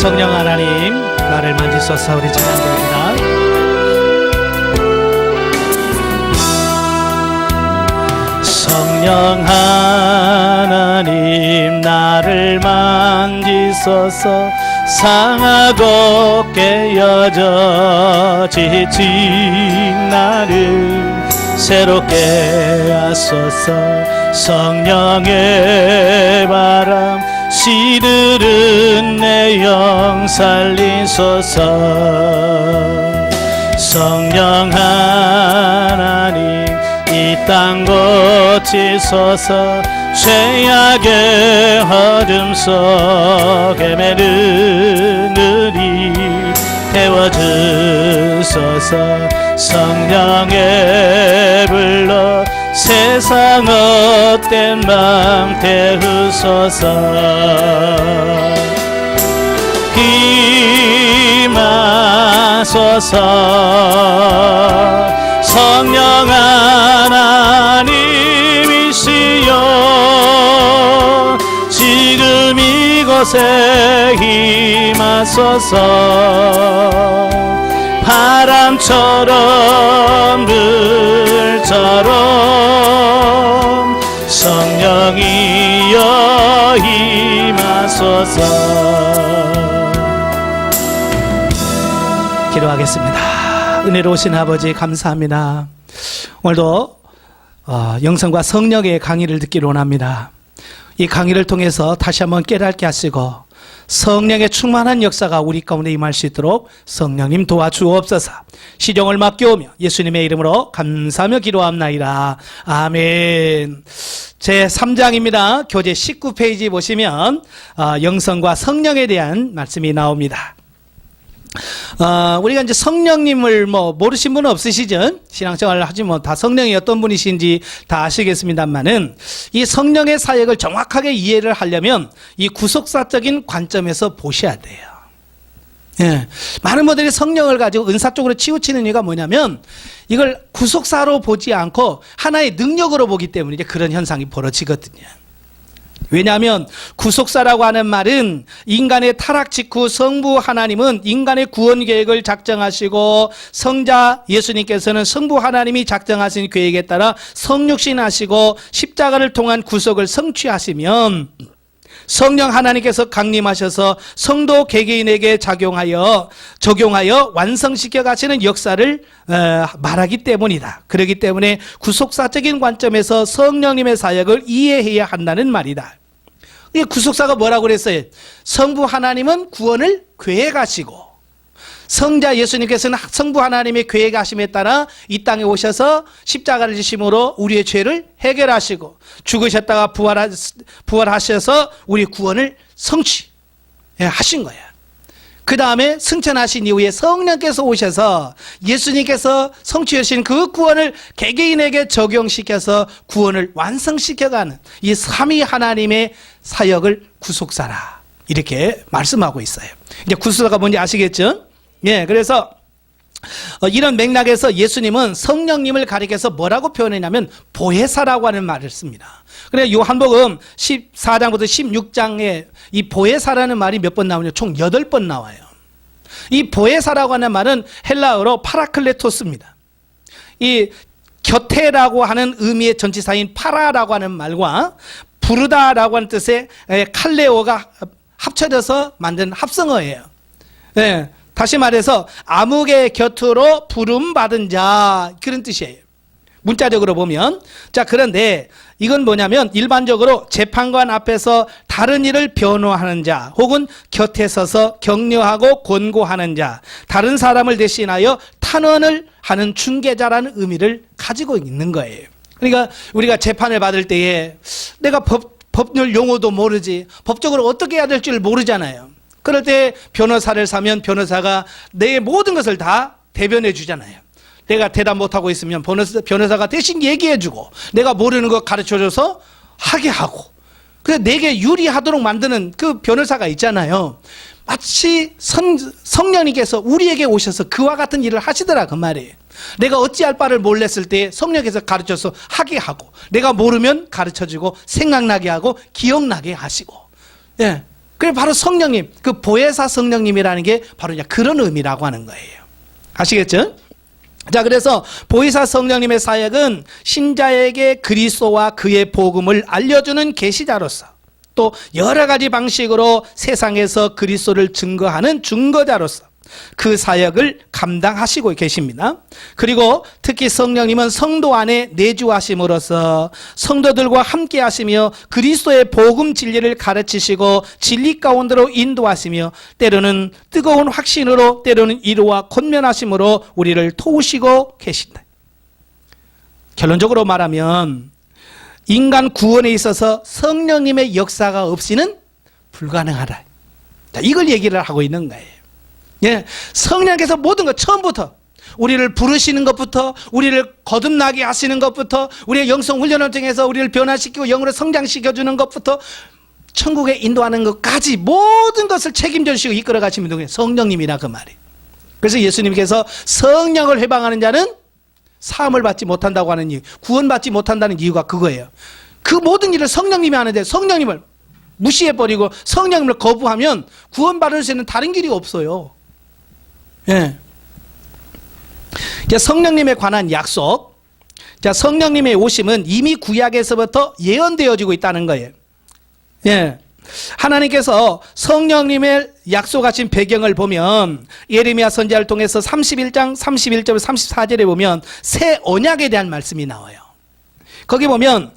성령 하나님 나를 만지소서. 우리 찬양드립니다. 성령 하나님 나를 만지소서. 상하고 깨어져 지친 나를 새롭게 하소서. 성령의 바람 시들은 내 영 살리소서. 성령 하나님 이 땅 고치소서. 죄악의 어둠 속에 매르느니 태워주소서. 성령의 불로 세상 헛된 맘 태우소서. 임하소서. 성령 하나님이시여 지금 이곳에 임하소서. 바람처럼 물처럼 성령이여 임하소서. 기도하겠습니다. 은혜로우신 아버지 감사합니다. 오늘도 영성과 성령의 강의를 듣기로 원합니다. 이 강의를 통해서 다시 한번 깨닫게 하시고 성령의 충만한 역사가 우리 가운데 임할 수 있도록 성령님 도와주옵소서. 시종을 맡겨오며 예수님의 이름으로 감사하며 기도합나이다. 아멘. 제3장입니다. 교재 19페이지 보시면 영성과 성령에 대한 말씀이 나옵니다. 우리가 이제 성령님을 모르신 분은 없으시죠? 신앙생활을 하지 다 성령이 어떤 분이신지 다 아시겠습니다만은 이 성령의 사역을 정확하게 이해를 하려면 이 구속사적인 관점에서 보셔야 돼요. 예. 많은 분들이 성령을 가지고 은사 쪽으로 치우치는 이유가 뭐냐면 이걸 구속사로 보지 않고 하나의 능력으로 보기 때문에 이제 그런 현상이 벌어지거든요. 왜냐하면 구속사라고 하는 말은 인간의 타락 직후 성부 하나님은 인간의 구원 계획을 작정하시고 성자 예수님께서는 성부 하나님이 작정하신 계획에 따라 성육신하시고 십자가를 통한 구속을 성취하시면 성령 하나님께서 강림하셔서 성도 개개인에게 적용하여 완성시켜 가시는 역사를 말하기 때문이다. 그렇기 때문에 구속사적인 관점에서 성령님의 사역을 이해해야 한다는 말이다. 이 구속사가 뭐라고 그랬어요? 성부 하나님은 구원을 계획하시고 성자 예수님께서는 성부 하나님의 계획하심에 따라 이 땅에 오셔서 십자가를 지심으로 우리의 죄를 해결하시고 죽으셨다가 부활하셔서 우리 구원을 성취하신 거예요. 그 다음에 승천하신 이후에 성령께서 오셔서 예수님께서 성취하신 그 구원을 개개인에게 적용시켜서 구원을 완성시켜가는 이 삼위 하나님의 사역을 구속사라 이렇게 말씀하고 있어요. 이제 구속사가 뭔지 아시겠죠? 예, 그래서 이런 맥락에서 예수님은 성령님을 가리켜서 뭐라고 표현했냐면 보혜사라고 하는 말을 씁니다. 그래서 요한복음 14장부터 16장에 이 보혜사라는 말이 몇 번 나오냐? 총 8번 나와요. 이 보혜사라고 하는 말은 헬라어로 파라클레토스입니다. 이 곁에라고 하는 의미의 전치사인 파라라고 하는 말과 부르다라고 하는 뜻의 칼레오가 합쳐져서 만든 합성어예요. 예. 다시 말해서 암흑의 곁으로 부름받은 자 그런 뜻이에요. 문자적으로 보면. 자, 그런데 이건 뭐냐면 일반적으로 재판관 앞에서 다른 일을 변호하는 자 혹은 곁에 서서 격려하고 권고하는 자, 다른 사람을 대신하여 탄원을 하는 중개자라는 의미를 가지고 있는 거예요. 그러니까 우리가 재판을 받을 때에 내가 법률 용어도 모르지 법적으로 어떻게 해야 될 줄 모르잖아요. 그럴 때 변호사를 사면 변호사가 내 모든 것을 다 대변해 주잖아요. 내가 대답 못하고 있으면 변호사가 대신 얘기해 주고 내가 모르는 거 가르쳐 줘서 하게 하고 그래서 내게 유리하도록 만드는 그 변호사가 있잖아요. 마치 성령님께서 우리에게 오셔서 그와 같은 일을 하시더라 그 말이에요. 내가 어찌할 바를 몰랐을 때 성령께서 가르쳐서 하게 하고 내가 모르면 가르쳐주고 생각나게 하고 기억나게 하시고 예. 그래 바로 성령님, 그 보혜사 성령님이라는 게 바로 이제 그런 의미라고 하는 거예요. 아시겠죠? 자, 그래서 보혜사 성령님의 사역은 신자에게 그리스도와 그의 복음을 알려주는 계시자로서 또 여러 가지 방식으로 세상에서 그리스도를 증거하는 증거자로서 그 사역을 감당하시고 계십니다. 그리고 특히 성령님은 성도 안에 내주하심으로써 성도들과 함께 하시며 그리스도의 복음 진리를 가르치시고 진리 가운데로 인도하시며 때로는 뜨거운 확신으로 때로는 위로와 권면하심으로 우리를 도우시고 계신다. 결론적으로 말하면 인간 구원에 있어서 성령님의 역사가 없이는 불가능하다. 이걸 얘기를 하고 있는 거예요. 예, 성령께서 모든 것 처음부터 우리를 부르시는 것부터 우리를 거듭나게 하시는 것부터 우리의 영성 훈련을 통해서 우리를 변화시키고 영으로 성장시켜주는 것부터 천국에 인도하는 것까지 모든 것을 책임져 주시고 이끌어 가시는 분이 성령님이라 그 말이에요. 그래서 예수님께서 성령을 회방하는 자는 사함을 받지 못한다고 하는 이유, 구원받지 못한다는 이유가 그거예요. 그 모든 일을 성령님이 하는데 성령님을 무시해버리고 성령님을 거부하면 구원받을 수 있는 다른 길이 없어요. 예. 성령님에 관한 약속. 자, 성령님의 오심은 이미 구약에서부터 예언되어지고 있다는 거예요. 예. 하나님께서 성령님의 약속하신 배경을 보면 예레미야 선지자를 통해서 31장 31절 34절에 보면 새 언약에 대한 말씀이 나와요. 거기 보면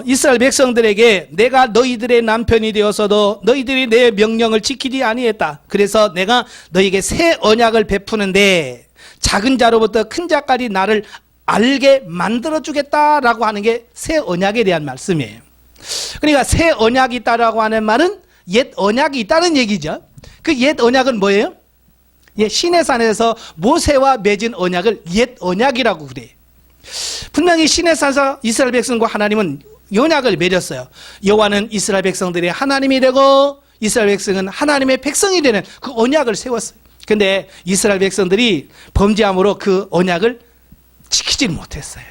이스라엘 백성들에게 내가 너희들의 남편이 되어서도 너희들이 내 명령을 지키지 아니했다. 그래서 내가 너희에게 새 언약을 베푸는데 작은 자로부터 큰 자까지 나를 알게 만들어주겠다라고 하는 게 새 언약에 대한 말씀이에요. 그러니까 새 언약이 있다라고 하는 말은 옛 언약이 있다는 얘기죠. 그 옛 언약은 뭐예요? 예, 시내산에서 모세와 맺은 언약을 옛 언약이라고 그래요. 분명히 시내산에서 이스라엘 백성과 하나님은 언약을 맺었어요. 여호와는 이스라엘 백성들의 하나님이 되고 이스라엘 백성은 하나님의 백성이 되는 그 언약을 세웠어요. 근데 이스라엘 백성들이 범죄함으로 그 언약을 지키지 못했어요.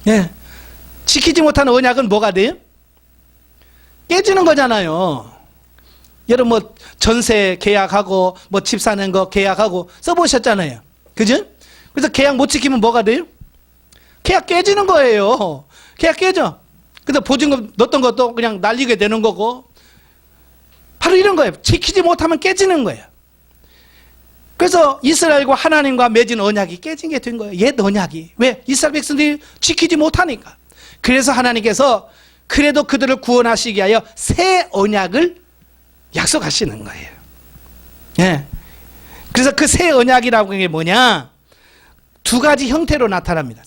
예. 지키지 못한 언약은 뭐가 돼요? 깨지는 거잖아요. 여러분 뭐 전세 계약하고 뭐 집 사는 거 계약하고 써보셨잖아요. 그죠? 그래서 계약 못 지키면 뭐가 돼요? 계약 깨지는 거예요. 계약 깨져. 그래서 보증금 넣었던 것도 그냥 날리게 되는 거고 바로 이런 거예요. 지키지 못하면 깨지는 거예요. 그래서 이스라엘과 하나님과 맺은 언약이 깨진 게 된 거예요. 옛 언약이. 왜? 이스라엘 백성들이 지키지 못하니까. 그래서 하나님께서 그래도 그들을 구원하시기 위하여 새 언약을 약속하시는 거예요. 예. 그래서 그 새 언약이라고 하는 게 뭐냐? 두 가지 형태로 나타납니다.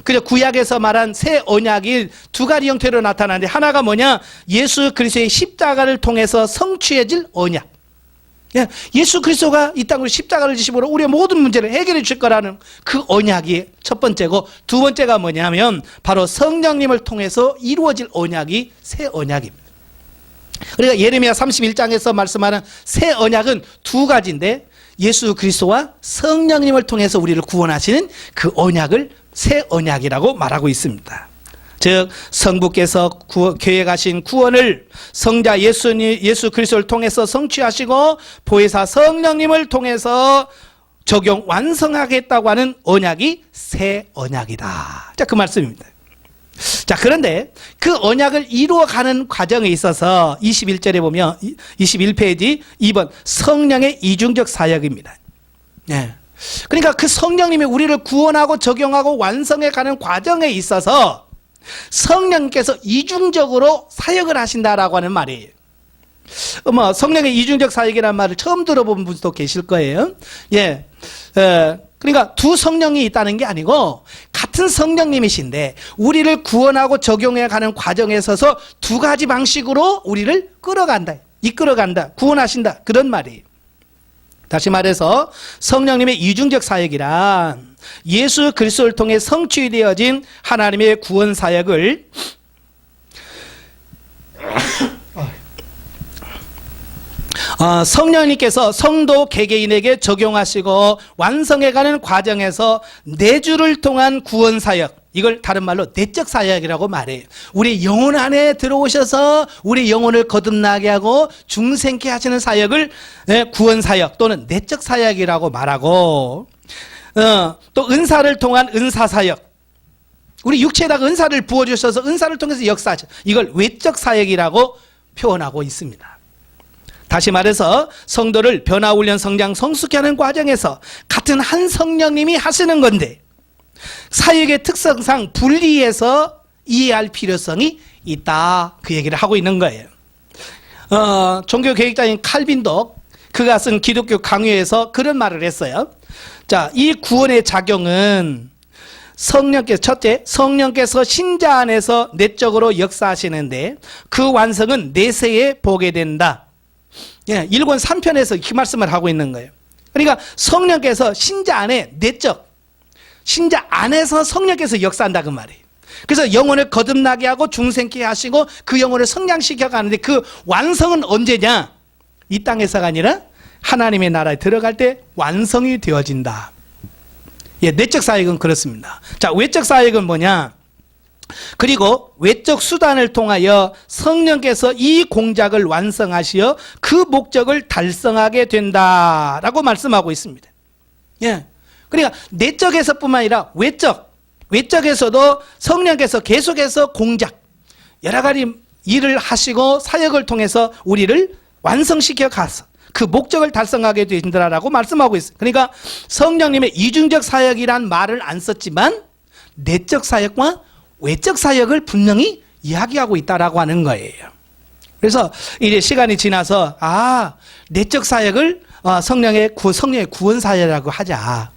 그저 구약에서 말한 새 언약이 두 가지 형태로 나타나는데 하나가 뭐냐? 예수 그리스도의 십자가를 통해서 성취해질 언약. 예수 그리스도가 이 땅으로 십자가를 지심으로 우리의 모든 문제를 해결해 줄 거라는 그 언약이 첫 번째고 두 번째가 뭐냐면 바로 성령님을 통해서 이루어질 언약이 새 언약입니다. 그러니까 예레미야 31장에서 말씀하는 새 언약은 두 가지인데 예수 그리스도와 성령님을 통해서 우리를 구원하시는 그 언약을 새 언약이라고 말하고 있습니다. 즉 성부께서 계획하신 구원을 성자 예수 그리스도를 통해서 성취하시고 보혜사 성령님을 통해서 적용 완성하겠다고 하는 언약이 새 언약이다. 자, 그 말씀입니다. 자, 그런데 그 언약을 이루어가는 과정에 있어서 21절에 보면 21페이지 2번 성령의 이중적 사역입니다. 네. 그러니까 그 성령님이 우리를 구원하고 적용하고 완성해가는 과정에 있어서 성령께서 이중적으로 사역을 하신다라고 하는 말이에요. 성령의 이중적 사역이라는 말을 처음 들어본 분도 계실 거예요. 예. 그러니까 두 성령이 있다는 게 아니고 같은 성령님이신데 우리를 구원하고 적용해 가는 과정에 있어서 두 가지 방식으로 우리를 끌어간다, 이끌어간다, 구원하신다, 그런 말이에요. 다시 말해서 성령님의 이중적 사역이란 예수 그리스도를 통해 성취되어진 하나님의 구원 사역을 성령님께서 성도 개개인에게 적용하시고 완성해가는 과정에서 내주를 통한 구원 사역, 이걸 다른 말로 내적 사역이라고 말해요. 우리 영혼 안에 들어오셔서 우리 영혼을 거듭나게 하고 중생케 하시는 사역을 구원 사역 또는 내적 사역이라고 말하고, 또 은사를 통한 은사 사역, 우리 육체에다가 은사를 부어주셔서 은사를 통해서 역사하죠. 이걸 외적 사역이라고 표현하고 있습니다. 다시 말해서 성도를 변화 훈련 성장 성숙케 하는 과정에서 같은 한 성령님이 하시는 건데 사역의 특성상 분리해서 이해할 필요성이 있다, 그 얘기를 하고 있는 거예요. 종교개혁자인 칼빈도 그가 쓴 기독교 강요에서 그런 말을 했어요. 자, 이 구원의 작용은 성령께서, 첫째, 성령께서 신자 안에서 내적으로 역사하시는데 그 완성은 내세에 보게 된다. 예, 1권 3편에서 그 말씀을 하고 있는 거예요. 그러니까 성령께서 신자 안에 내적, 신자 안에서 성령께서 역사한다, 그 말이에요. 그래서 영혼을 거듭나게 하고 중생케 하시고 그 영혼을 성장시켜 가는데 그 완성은 언제냐? 이 땅에서가 아니라 하나님의 나라에 들어갈 때 완성이 되어진다. 예, 내적 사역은 그렇습니다. 자, 외적 사역은 뭐냐? 그리고 외적 수단을 통하여 성령께서 이 공작을 완성하시어 그 목적을 달성하게 된다라고 말씀하고 있습니다. 예. 그러니까 내적에서뿐만 아니라 외적에서도 성령께서 계속해서 공작, 여러 가지 일을 하시고 사역을 통해서 우리를 완성시켜 가서 그 목적을 달성하게 된다라고 말씀하고 있어요. 그러니까 성령님의 이중적 사역이란 말을 안 썼지만 내적 사역과 외적 사역을 분명히 이야기하고 있다라고 하는 거예요. 그래서 이제 시간이 지나서 내적 사역을 성령의 구원 사역이라고 하자.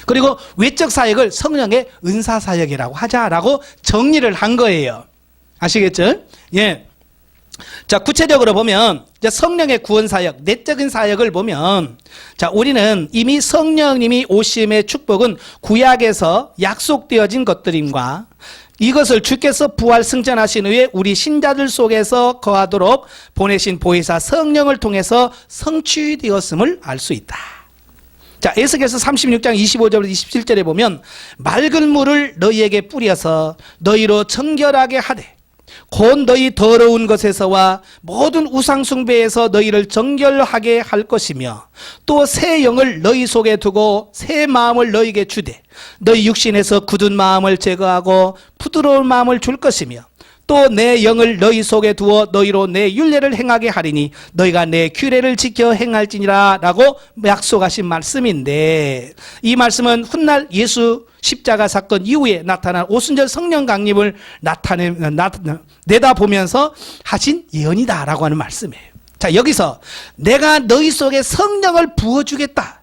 그리고 외적 사역을 성령의 은사 사역이라고 하자라고 정리를 한 거예요. 아시겠죠? 예. 자, 구체적으로 보면 성령의 구원 사역, 내적인 사역을 보면, 자, 우리는 이미 성령님이 오심의 축복은 구약에서 약속되어진 것들임과 이것을 주께서 부활 승천하신 후에 우리 신자들 속에서 거하도록 보내신 보혜사 성령을 통해서 성취되었음을 알 수 있다. 자, 에스겔서 36장 25절부터 27절에 보면 맑은 물을 너희에게 뿌려서 너희로 정결하게 하되 곧 너희 더러운 것에서와 모든 우상 숭배에서 너희를 정결하게 할 것이며 또 새 영을 너희 속에 두고 새 마음을 너희에게 주되 너희 육신에서 굳은 마음을 제거하고 부드러운 마음을 줄 것이며 또 내 영을 너희 속에 두어 너희로 내 율례를 행하게 하리니 너희가 내 규례를 지켜 행할지니라 라고 약속하신 말씀인데, 이 말씀은 훗날 예수 십자가 사건 이후에 나타난 오순절 성령 강림을 내다보면서 하신 예언이다라고 하는 말씀이에요. 자, 여기서 내가 너희 속에 성령을 부어주겠다,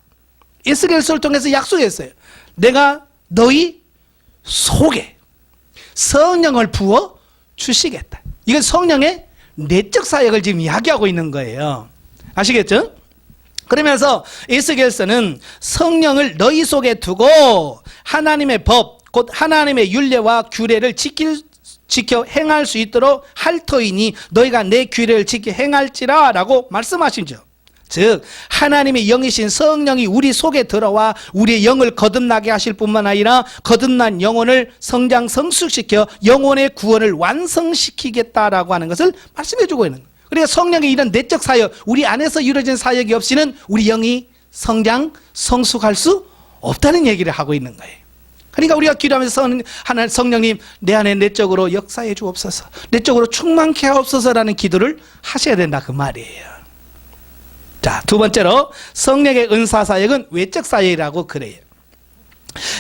에스겔서를 통해서 약속했어요. 내가 너희 속에 성령을 부어 주시겠다. 이건 성령의 내적 사역을 지금 이야기하고 있는 거예요. 아시겠죠? 그러면서 에스겔서는 성령을 너희 속에 두고 하나님의 법, 곧 하나님의 율례와 규례를 지켜 행할 수 있도록 할 터이니 너희가 내 규례를 지켜 행할지라 라고 말씀하시죠. 즉 하나님의 영이신 성령이 우리 속에 들어와 우리의 영을 거듭나게 하실 뿐만 아니라 거듭난 영혼을 성장 성숙시켜 영혼의 구원을 완성시키겠다라고 하는 것을 말씀해 주고 있는 거예요. 그러니까 성령의 이런 내적 사역, 우리 안에서 이루어진 사역이 없이는 우리 영이 성장 성숙할 수 없다는 얘기를 하고 있는 거예요. 그러니까 우리가 기도하면서 하나님 성령님 내 안에 내적으로 역사해 주옵소서, 내적으로 충만케 하옵소서라는 기도를 하셔야 된다, 그 말이에요. 자, 두 번째로 성령의 은사 사역은 외적 사역이라고 그래요.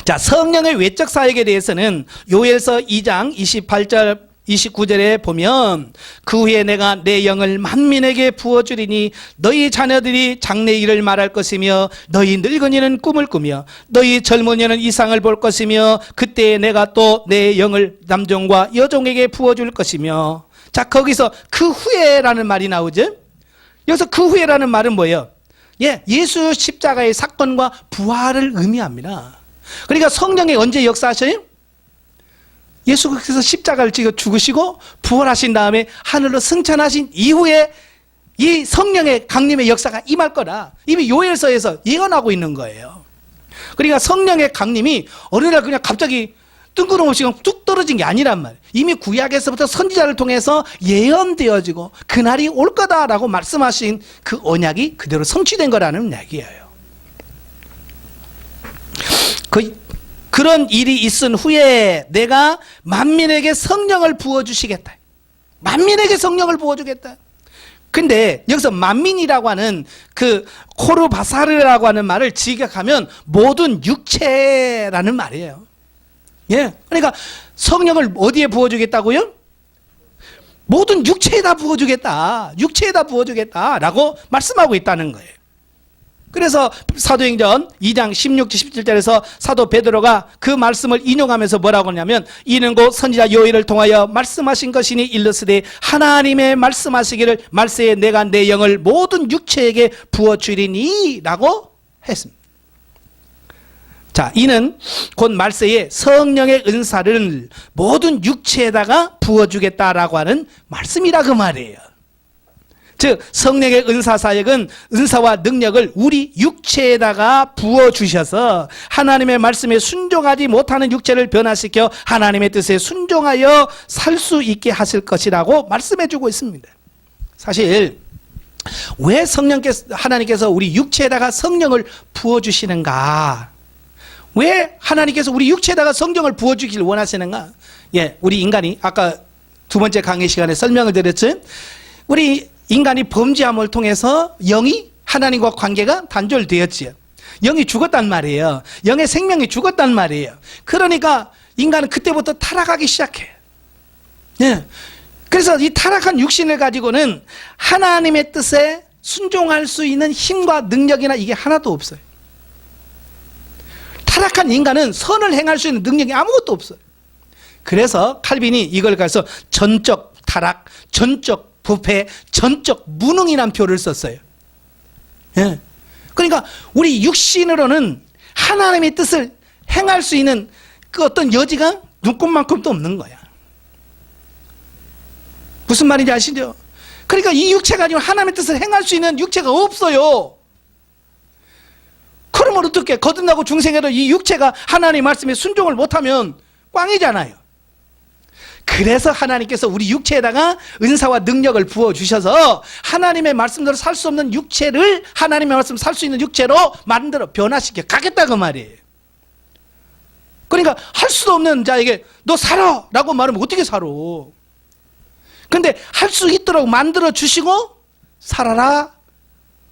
자, 성령의 외적 사역에 대해서는 요엘서 2장 28절 29절에 보면 그 후에 내가 내 영을 만민에게 부어주리니 너희 자녀들이 장래 일을 말할 것이며 너희 늙은이는 꿈을 꾸며 너희 젊은이는 이상을 볼 것이며 그때 내가 또 내 영을 남종과 여종에게 부어줄 것이며. 자, 거기서 그 후에라는 말이 나오죠. 여기서 그 후에라는 말은 뭐예요? 예, 예수 십자가의 사건과 부활을 의미합니다. 그러니까 성령이 언제 역사하셔요? 예수께서 십자가를 지고 죽으시고 부활하신 다음에 하늘로 승천하신 이후에 이 성령의 강림의 역사가 임할 거라 이미 요엘서에서 예언하고 있는 거예요. 그러니까 성령의 강림이 어느 날 그냥 갑자기 뜬금없이 뚝 떨어진 게 아니란 말이에요. 이미 구약에서부터 선지자를 통해서 예언되어지고 그날이 올 거다라고 말씀하신 그 언약이 그대로 성취된 거라는 이야기예요. 그런 일이 있은 후에 내가 만민에게 성령을 부어주시겠다. 만민에게 성령을 부어주겠다. 근데 여기서 만민이라고 하는 그 코르바사르라고 하는 말을 직역하면 모든 육체라는 말이에요. 예. 그러니까 성령을 어디에 부어주겠다고요? 모든 육체에다 부어주겠다. 육체에다 부어주겠다라고 말씀하고 있다는 거예요. 그래서 사도행전 2장 16, 17절에서 사도 베드로가 그 말씀을 인용하면서 뭐라고 하냐면 이는 곧 선지자 요엘을 통하여 말씀하신 것이니 일러스되 하나님의 말씀하시기를 말세에 내가 내 영을 모든 육체에게 부어주리니 라고 했습니다. 자, 이는 곧 말세에 성령의 은사를 모든 육체에다가 부어주겠다라고 하는 말씀이라 그 말이에요. 즉 성령의 은사 사역은 은사와 능력을 우리 육체에다가 부어주셔서 하나님의 말씀에 순종하지 못하는 육체를 변화시켜 하나님의 뜻에 순종하여 살 수 있게 하실 것이라고 말씀해주고 있습니다. 사실 왜 하나님께서 우리 육체에다가 성령을 부어주시는가? 왜 하나님께서 우리 육체에다가 성령을 부어주기를 원하시는가? 예, 우리 인간이 아까 두 번째 강의 시간에 설명을 드렸죠. 우리 인간이 범죄함을 통해서 영이 하나님과 관계가 단절되었지요. 영이 죽었단 말이에요. 영의 생명이 죽었단 말이에요. 그러니까 인간은 그때부터 타락하기 시작해요. 예. 그래서 이 타락한 육신을 가지고는 하나님의 뜻에 순종할 수 있는 힘과 능력이나 이게 하나도 없어요. 타락한 인간은 선을 행할 수 있는 능력이 아무것도 없어요. 그래서 칼빈이 이걸 가서 전적 타락, 전적 부패, 전적 무능이란 표를 썼어요. 예. 그러니까 우리 육신으로는 하나님의 뜻을 행할 수 있는 그 어떤 여지가 눈꼽만큼도 없는 거야. 무슨 말인지 아시죠? 그러니까 이 육체가 아니고 하나님의 뜻을 행할 수 있는 육체가 없어요. 그러면 어떻게 거듭나고 중생해도 이 육체가 하나님의 말씀에 순종을 못하면 꽝이잖아요. 그래서 하나님께서 우리 육체에다가 은사와 능력을 부어주셔서 하나님의 말씀대로 살 수 없는 육체를 하나님의 말씀 살 수 있는 육체로 만들어 변화시켜 가겠다 그 말이에요. 그러니까 할 수도 없는 자에게 너 살아 라고 말하면 어떻게 살아? 근데 할 수 있도록 만들어 주시고 살아라,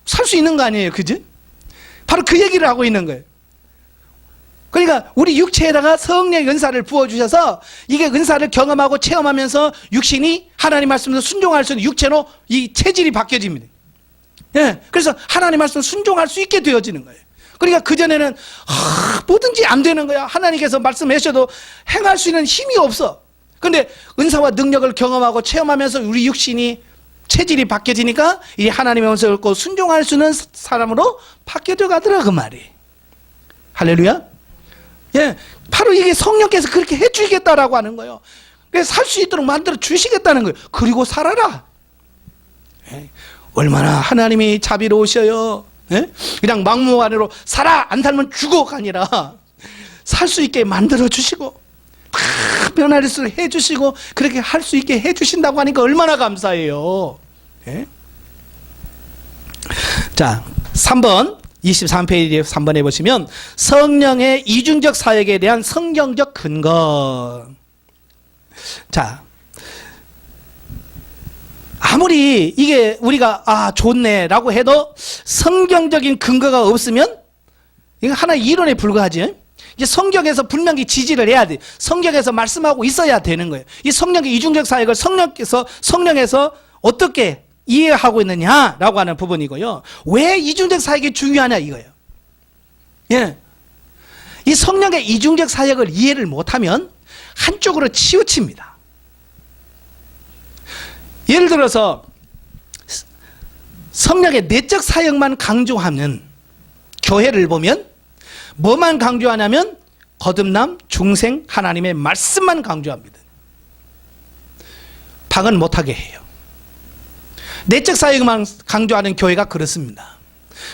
살 수 있는 거 아니에요, 그지? 바로 그 얘기를 하고 있는 거예요. 그러니까 우리 육체에다가 성령의 은사를 부어주셔서 이게 은사를 경험하고 체험하면서 육신이 하나님 말씀으로 순종할 수 있는 육체로 이 체질이 바뀌어집니다. 예, 그래서 하나님 말씀으로 순종할 수 있게 되어지는 거예요. 그러니까 그전에는 뭐든지 안 되는 거야. 하나님께서 말씀하셔도 행할 수 있는 힘이 없어. 근데 은사와 능력을 경험하고 체험하면서 우리 육신이 체질이 바뀌어지니까 이 하나님의 말씀을 듣고 순종할 수 있는 사람으로 바뀌어져 가더라 그 말이. 할렐루야. 예, 바로 이게 성령께서 그렇게 해주시겠다라고 하는 거예요. 그래서 살 수 있도록 만들어 주시겠다는 거예요. 그리고 살아라. 예, 얼마나 하나님이 자비로우셔요. 예? 그냥 막무가내로 살아 안 살면 죽어가 아니라 살 수 있게 만들어 주시고 다 변화를 해주시고 그렇게 할 수 있게 해주신다고 하니까 얼마나 감사해요. 예? 자, 3번 23페이지 3번에 보시면 성령의 이중적 사역에 대한 성경적 근거. 자, 아무리 이게 우리가 좋네 라고 해도 성경적인 근거가 없으면 이거 하나의 이론에 불과하지. 이제 성경에서 분명히 지지를 해야 돼. 성경에서 말씀하고 있어야 되는 거예요. 이 성령의 이중적 사역을 성령에서 어떻게 이해하고 있느냐라고 하는 부분이고요. 왜 이중적 사역이 중요하냐 이거예요. 예, 이 성령의 이중적 사역을 이해를 못하면 한쪽으로 치우칩니다. 예를 들어서 성령의 내적 사역만 강조하면 교회를 보면 뭐만 강조하냐면 거듭남, 중생, 하나님의 말씀만 강조합니다. 방언 못하게 해요. 내적 사역만 강조하는 교회가 그렇습니다.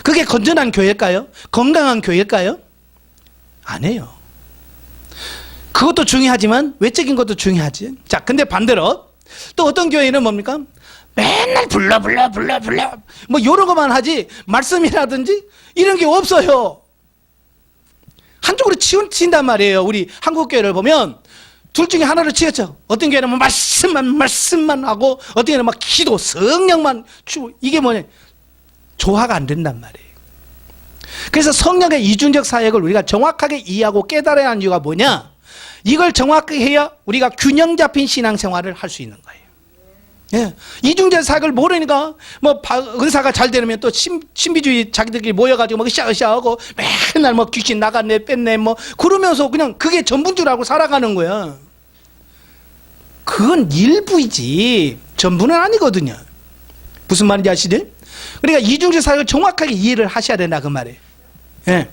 그게 건전한 교회일까요? 건강한 교회일까요? 아니에요. 그것도 중요하지만 외적인 것도 중요하지. 자, 근데 반대로 또 어떤 교회는 뭡니까? 맨날 불러 뭐 이런 것만 하지 말씀이라든지 이런 게 없어요. 한쪽으로 치운친단 말이에요. 우리 한국 교회를 보면 둘 중에 하나를 치웠죠. 어떤 교회는 뭐 말씀만 하고 어떤 교회는 막 기도 성령만 주고, 이게 뭐냐, 조화가 안 된단 말이에요. 그래서 성령의 이중적 사역을 우리가 정확하게 이해하고 깨달아야 하는 이유가 뭐냐, 이걸 정확하게 해야 우리가 균형 잡힌 신앙생활을 할 수 있는 거예요. 예. 이중적 사역을 모르니까 뭐 은사가 잘 되면 또 신비주의 자기들끼리 모여가지고 뭐 으쌰으쌰하고 맨날 뭐 귀신 나갔네 뺐네 뭐 그러면서 그냥 그게 전부인 줄 알고 살아가는 거야. 그건 일부이지 전부는 아니거든요. 무슨 말인지 아시죠? 그러니까 이중적 사역을 정확하게 이해를 하셔야 된다 그 말이에요. 예.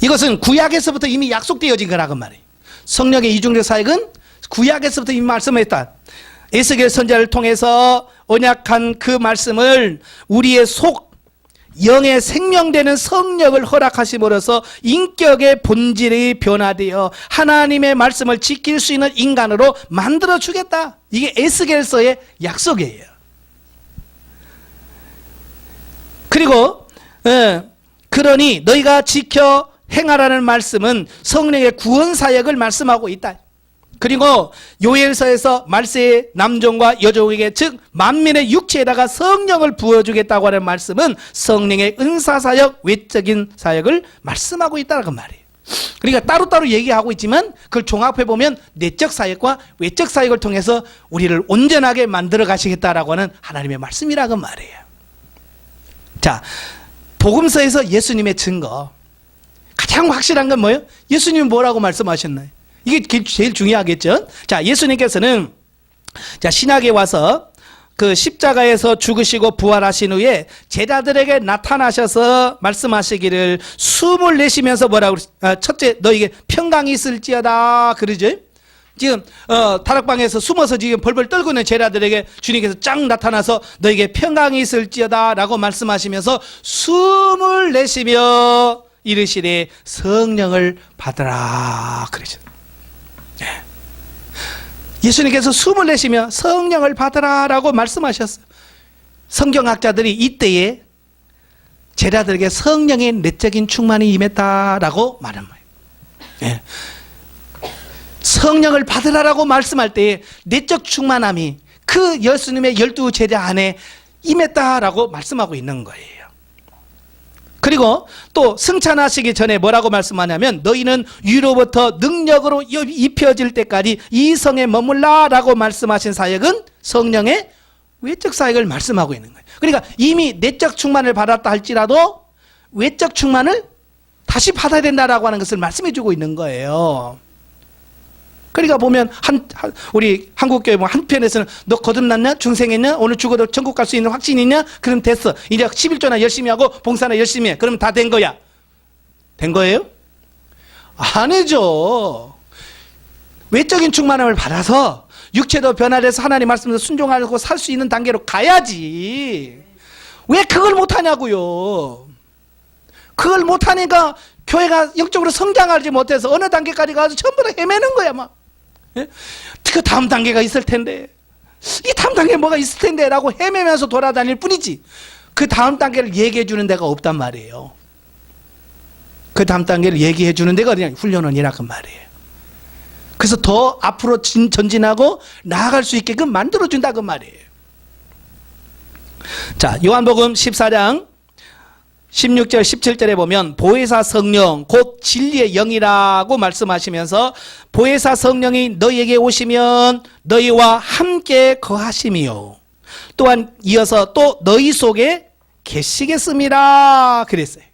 이것은 구약에서부터 이미 약속되어진 거라 그 말이에요. 성령의 이중적 사역은 구약에서부터 이미 말씀했다. 에스겔 선지자를 통해서 언약한 그 말씀을 우리의 속 영의 생명되는 성령을 허락하심으로써 인격의 본질이 변화되어 하나님의 말씀을 지킬 수 있는 인간으로 만들어 주겠다. 이게 에스겔서의 약속이에요. 그리고 그러니 너희가 지켜 행하라는 말씀은 성령의 구원 사역을 말씀하고 있다. 그리고 요엘서에서 말세의 남종과 여종에게 즉 만민의 육체에다가 성령을 부어주겠다고 하는 말씀은 성령의 은사사역, 외적인 사역을 말씀하고 있다는 말이에요. 그러니까 따로따로 얘기하고 있지만 그걸 종합해보면 내적 사역과 외적 사역을 통해서 우리를 온전하게 만들어 가시겠다라고 하는 하나님의 말씀이라고 말이에요. 자, 복음서에서 예수님의 증거 가장 확실한 건 뭐예요? 예수님이 뭐라고 말씀하셨나요? 이게 제일 중요하겠죠. 자, 예수님께서는 자 신약에 와서 그 십자가에서 죽으시고 부활하신 후에 제자들에게 나타나셔서 말씀하시기를 숨을 내쉬면서 뭐라고 첫째 너에게 평강이 있을지어다 그러죠. 지금 다락방에서 숨어서 지금 벌벌 떨고 있는 제자들에게 주님께서 쫙 나타나서 너에게 평강이 있을지어다 라고 말씀하시면서 숨을 내쉬며 이르시되 성령을 받으라 그러죠. 예수님께서 숨을 내쉬며 성령을 받으라 라고 말씀하셨어요. 성경학자들이 이때에 제자들에게 성령의 내적인 충만이 임했다라고 말한 거예요. 예. 성령을 받으라라고 말씀할 때에 내적 충만함이 그 예수님의 12 제자 안에 임했다라고 말씀하고 있는 거예요. 그리고 또 승천하시기 전에 뭐라고 말씀하냐면 너희는 위로부터 능력으로 입혀질 때까지 이 성에 머물라 라고 말씀하신 사역은 성령의 외적 사역을 말씀하고 있는 거예요. 그러니까 이미 내적 충만을 받았다 할지라도 외적 충만을 다시 받아야 된다라고 하는 것을 말씀해 주고 있는 거예요. 그러니까 보면 우리 한국교회 뭐 한편에서는 너 거듭났냐? 중생했냐? 오늘 죽어도 천국 갈 수 있는 확신이 있냐? 그럼 됐어. 이제 11조나 열심히 하고 봉사나 열심히 해. 그러면 다 된 거야. 된 거예요? 아니죠. 외적인 충만함을 받아서 육체도 변화돼서 하나님 말씀에서 순종하고 살 수 있는 단계로 가야지. 왜 그걸 못하냐고요. 그걸 못하니까 교회가 영적으로 성장하지 못해서 어느 단계까지 가서 전부 다 헤매는 거야 막. 예? 그 다음 단계가 있을 텐데 이 다음 단계에 뭐가 있을 텐데 라고 헤매면서 돌아다닐 뿐이지 그 다음 단계를 얘기해 주는 데가 없단 말이에요. 그 다음 단계를 얘기해 주는 데가 그냥 훈련원이라고 말이에요. 그래서 더 앞으로 전진하고 나아갈 수 있게끔 만들어 준다고 말이에요. 자, 요한복음 14장 16절 17절에 보면 보혜사 성령 곧 진리의 영이라고 말씀하시면서 보혜사 성령이 너희에게 오시면 너희와 함께 거하심이요 또한 이어서 또 너희 속에 계시겠습니다 그랬어요.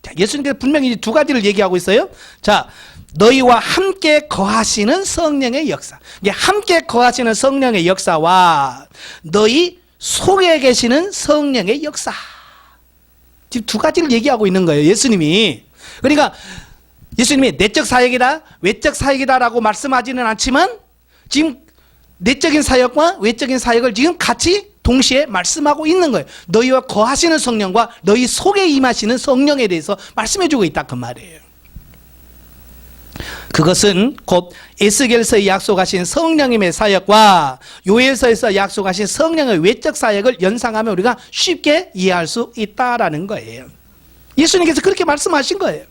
자, 예수님께서 분명히 두 가지를 얘기하고 있어요. 자, 너희와 함께 거하시는 성령의 역사, 이게 함께 거하시는 성령의 역사와 너희 속에 계시는 성령의 역사, 지금 두 가지를 얘기하고 있는 거예요, 예수님이. 그러니까 예수님이 내적 사역이다, 외적 사역이다라고 말씀하지는 않지만 지금 내적인 사역과 외적인 사역을 지금 같이 동시에 말씀하고 있는 거예요. 너희와 거하시는 성령과 너희 속에 임하시는 성령에 대해서 말씀해주고 있다 그 말이에요. 그것은 곧 에스겔서에 약속하신 성령님의 사역과 요엘서에서 약속하신 성령의 외적 사역을 연상하면 우리가 쉽게 이해할 수 있다라는 거예요. 예수님께서 그렇게 말씀하신 거예요.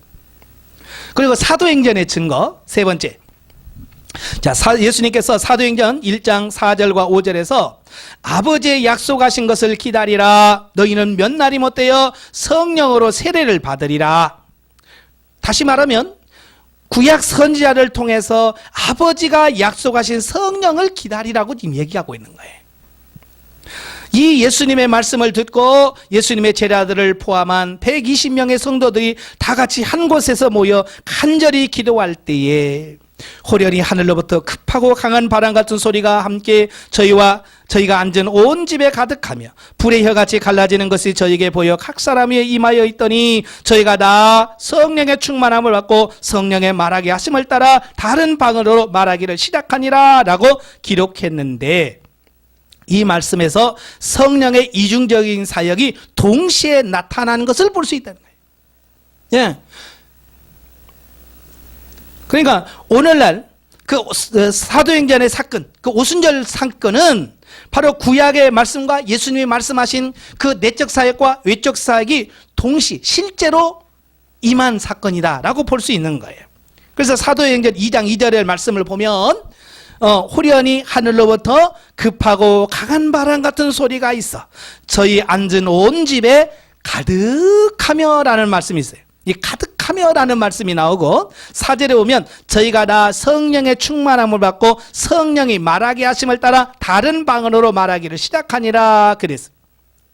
그리고 사도행전의 증거 세 번째. 자, 예수님께서 사도행전 1장 4절과 5절에서 아버지의 약속하신 것을 기다리라. 너희는 몇 날이 못되어 성령으로 세례를 받으리라. 다시 말하면 구약 선지자를 통해서 아버지가 약속하신 성령을 기다리라고 지금 얘기하고 있는 거예요. 이 예수님의 말씀을 듣고 예수님의 제자들을 포함한 120명의 성도들이 다 같이 한 곳에서 모여 간절히 기도할 때에 호련히 하늘로부터 급하고 강한 바람 같은 소리가 함께 저희가 앉은 온 집에 가득하며 불의 혀같이 갈라지는 것이 저에게 보여 각 사람이 임하여 있더니 저희가 다 성령의 충만함을 받고 성령의 말하게 하심을 따라 다른 방언으로 말하기를 시작하니라 라고 기록했는데, 이 말씀에서 성령의 이중적인 사역이 동시에 나타나는 것을 볼 수 있다는 거예요. 예. 그러니까 오늘날 그 사도행전의 사건, 그 오순절 사건은 바로 구약의 말씀과 예수님이 말씀하신 그 내적 사역과 외적 사역이 동시 실제로 임한 사건이다라고 볼 수 있는 거예요. 그래서 사도행전 2장 2절의 말씀을 보면 호련히 하늘로부터 급하고 강한 바람 같은 소리가 있어 저희 앉은 온 집에 가득하며 라는 말씀이 있어요. 이 가득하며 라는 말씀이 나오고 4절에 보면 저희가 다 성령의 충만함을 받고 성령이 말하게 하심을 따라 다른 방언으로 말하기를 시작하니라 그랬어요.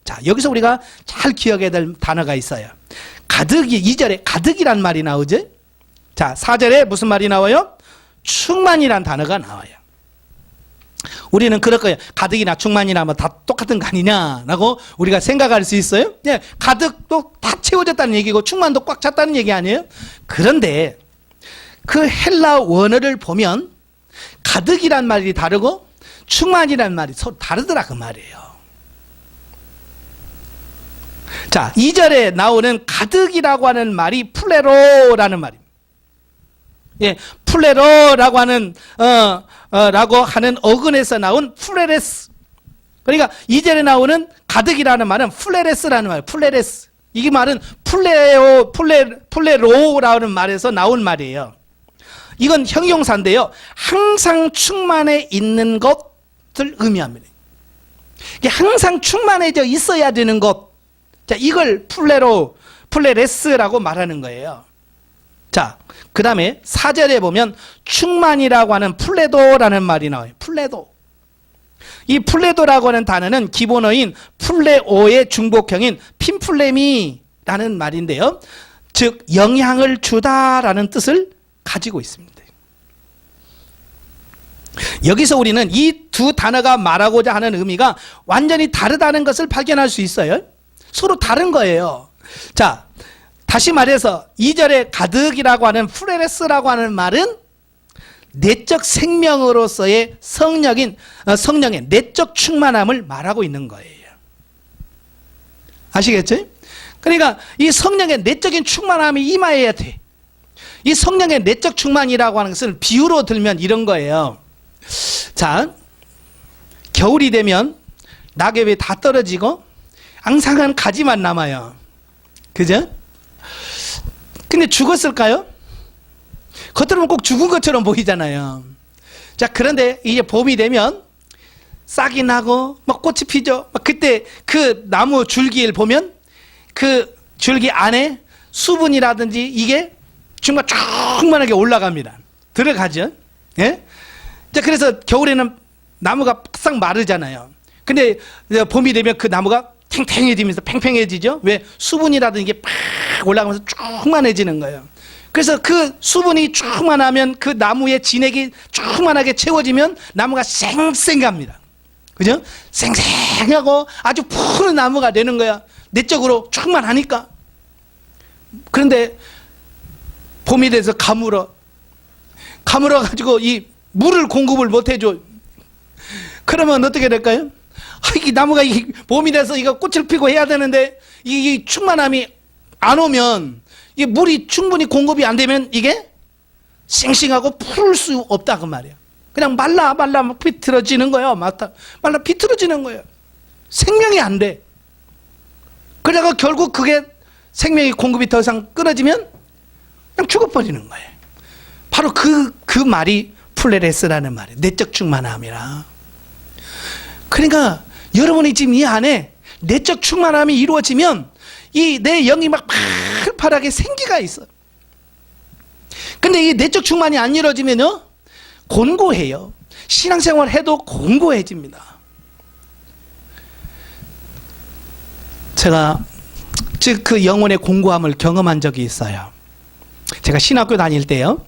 자, 여기서 우리가 잘 기억해야 될 단어가 있어요. 가득이 2절에 가득이란 말이 나오죠. 자, 4절에 무슨 말이 나와요? 충만이란 단어가 나와요. 우리는 그럴 거예요. 가득이나 충만이나 뭐 다 똑같은 거 아니냐라고 우리가 생각할 수 있어요. 네, 가득도 다 채워졌다는 얘기고 충만도 꽉 찼다는 얘기 아니에요? 그런데 그 헬라 원어를 보면 가득이란 말이 다르고 충만이란 말이 서로 다르더라 그 말이에요. 자, 2절에 나오는 가득이라고 하는 말이 플레로라는 말입니다. 예, 플레로라고 하는 라고 하는 어근에서 나온 플레레스. 그러니까 2절에 나오는 가득이라는 말은 플레레스라는 말이에요. 플레레스. 이게 말은 플레로라는 말에서 나온 말이에요. 이건 형용사인데요. 항상 충만해 있는 것을 의미합니다. 이게 항상 충만해져 있어야 되는 것. 자, 이걸 플레레스라고 말하는 거예요. 자, 그 다음에 4절에 보면 충만이라고 하는 플레도라는 말이 나와요. 플레도. 이 플레도라고 하는 단어는 기본어인 플레오의 중복형인 핀플레미라는 말인데요. 즉 영향을 주다라는 뜻을 가지고 있습니다. 여기서 우리는 이 두 단어가 말하고자 하는 의미가 완전히 다르다는 것을 발견할 수 있어요. 서로 다른 거예요. 자, 다시 말해서 2절에 가득이라고 하는 플레레스라고 하는 말은 내적 생명으로서의 성령의 내적 충만함을 말하고 있는 거예요. 아시겠죠? 그러니까 이 성령의 내적인 충만함이 임하여야 돼. 이 성령의 내적 충만이라고 하는 것을 비유로 들면 이런 거예요. 자, 겨울이 되면 낙엽이 다 떨어지고 앙상한 가지만 남아요. 그죠? 근데 죽었을까요? 겉으로는 꼭 죽은 것처럼 보이잖아요. 자, 그런데 이제 봄이 되면 싹이 나고 막 꽃이 피죠. 막 그때 그 나무 줄기를 보면 그 줄기 안에 수분이라든지 이게 정말 충만하게 올라갑니다. 들어가죠. 예? 자, 그래서 겨울에는 나무가 싹 마르잖아요. 근데 봄이 되면 그 나무가 탱탱해지면서 팽팽해지죠. 왜? 수분이라든지 이게 팍 올라가면서 충만해지는 거예요. 그래서 그 수분이 충만하면 그 나무의 진액이 충만하게 채워지면 나무가 쌩쌩합니다. 그죠? 쌩쌩하고 아주 푸른 나무가 되는 거야. 내적으로 충만하니까. 그런데 봄이 돼서 가물어가지고 이 물을 공급을 못 해줘. 그러면 어떻게 될까요? 이 나무가 봄이 돼서 이거 꽃을 피고 해야 되는데 이 충만함이 안 오면 이 물이 충분히 공급이 안 되면 이게 싱싱하고 풀 수 없다 그 말이야. 그냥 말라 막 비틀어지는 거예요. 말라 비틀어지는 거예요. 생명이 안 돼. 그러다가 결국 그게 생명이 공급이 더 이상 끊어지면 그냥 죽어버리는 거예요. 바로 그 말이 플레레스라는 말이에요. 내적 충만함이라. 그러니까 여러분이 지금 이 안에 내적 충만함이 이루어지면 이 내 영이 막 팔팔하게 생기가 있어. 근데 이 내적 충만이 안 이루어지면요, 곤고해요. 신앙생활 해도 곤고해집니다. 제가 즉 그 영혼의 공고함을 경험한 적이 있어요. 제가 신학교 다닐 때요,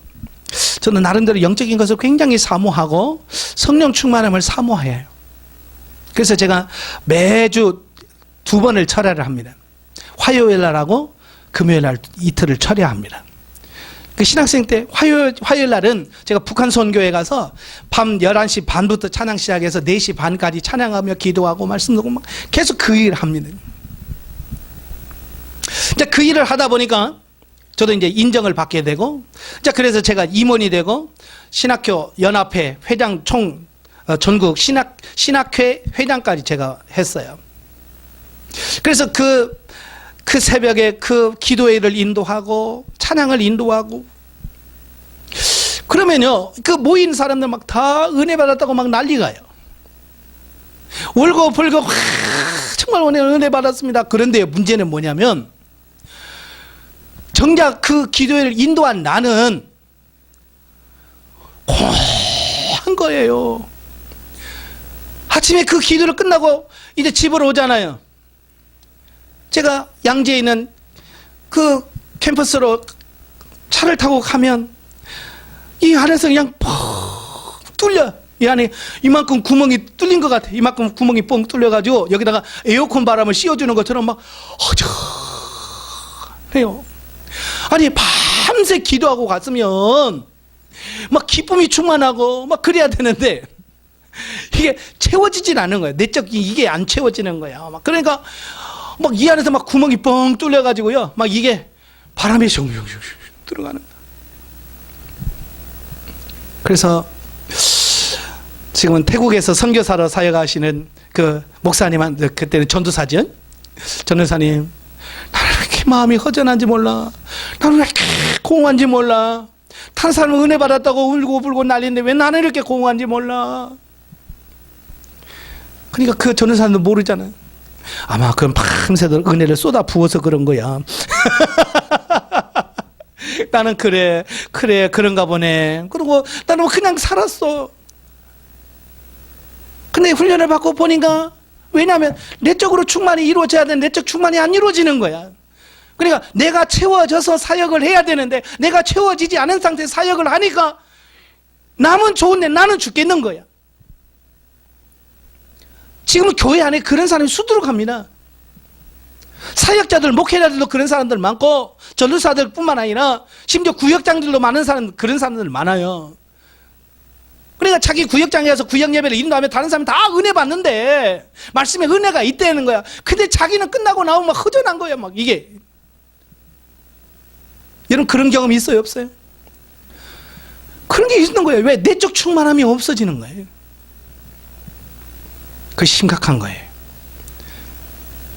저는 나름대로 영적인 것을 굉장히 사모하고 성령 충만함을 사모해요. 그래서 제가 매주 2번을 철야를 합니다. 화요일 날하고 금요일 날 이틀을 철야합니다. 그 신학생 때 화요일 날은 제가 북한 선교에 가서 밤 11시 반부터 찬양 시작해서 4시 반까지 찬양하며 기도하고 말씀 듣고 막 계속 그 일을 합니다. 이제 그 일을 하다 보니까 저도 이제 인정을 받게 되고, 자, 그래서 제가 임원이 되고 신학교 연합회 회장 전국 신학회 회장까지 제가 했어요. 그래서 그 새벽에 그 기도회를 인도하고 찬양을 인도하고, 그러면요, 그 모인 사람들 막 다 은혜 받았다고 막 난리가요. 울고 불고 정말 은혜 받았습니다. 그런데 문제는 뭐냐면, 정작 그 기도회를 인도한 나는 공허한 거예요. 아침에 그 기도를 끝나고 이제 집으로 오잖아요. 제가 양재에 있는 그 캠퍼스로 차를 타고 가면 이 안에서 그냥 뻥 뚫려. 이 안에 이만큼 구멍이 뚫린 것 같아. 이만큼 구멍이 뻥 뚫려가지고 여기다가 에어컨 바람을 씌워주는 것처럼 막 해요. 아니, 밤새 기도하고 갔으면 막 기쁨이 충만하고 막 그래야 되는데 이게 채워지진 않은 거예요. 내적 이게 안 채워지는 거야. 막 그러니까 막 이 안에서 막 구멍이 뻥 뚫려가지고요, 막 이게 바람이 숑숑숑 들어가는 거야. 그래서 지금은 태국에서 선교사로 사역하시는 그 목사님한테, 그때는 전도사님, 나는 왜 이렇게 마음이 허전한지 몰라. 나는 왜 이렇게 공허한지 몰라. 다른 사람은 은혜 받았다고 울고 불고 난리인데 왜 나는 이렇게 공허한지 몰라. 그러니까 그 전도사님도 모르잖아요. 아마 그건 밤새도록 은혜를 쏟아 부어서 그런 거야. 나는 그래 그런가 보네. 그리고 나는 그냥 살았어. 근데 훈련을 받고 보니까, 왜냐하면 내적으로 충만이 이루어져야 되는 내적 충만이 안 이루어지는 거야. 그러니까 내가 채워져서 사역을 해야 되는데 내가 채워지지 않은 상태에서 사역을 하니까 남은 좋은데 나는 죽겠는 거야. 지금은 교회 안에 그런 사람이 수두룩합니다. 사역자들, 목회자들도 그런 사람들 많고, 전도사들 뿐만 아니라 심지어 구역장들도 많은 그런 사람들 많아요. 그러니까 자기 구역장에 가서 구역 예배를 인도하면 다른 사람이 다 은혜 받는데 말씀에 은혜가 있다는 거야. 근데 자기는 끝나고 나오면 막 허전한 거야. 막 이게. 여러분 그런 경험이 있어요, 없어요? 그런 게 있는 거예요. 왜? 내적 충만함이 없어지는 거예요. 그게 심각한 거예요.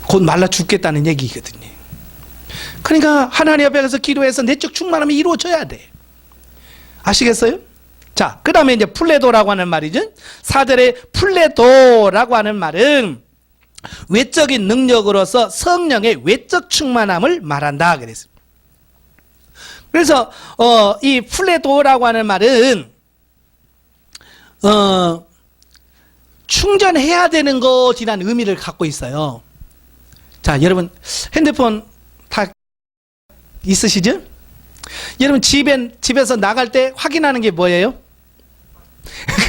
곧 말라 죽겠다는 얘기거든요. 그러니까 하나님 앞에 가서 기도해서 내적 충만함이 이루어져야 돼. 아시겠어요? 자, 그 다음에 이제 플레도라고 하는 말이죠. 4절에 플레도라고 하는 말은 외적인 능력으로서 성령의 외적 충만함을 말한다 그랬습니다. 그래서 이 플레도라고 하는 말은 충전해야 되는 것이라는 의미를 갖고 있어요. 자, 여러분 핸드폰 다 있으시죠? 여러분 집에서 나갈 때 확인하는 게 뭐예요?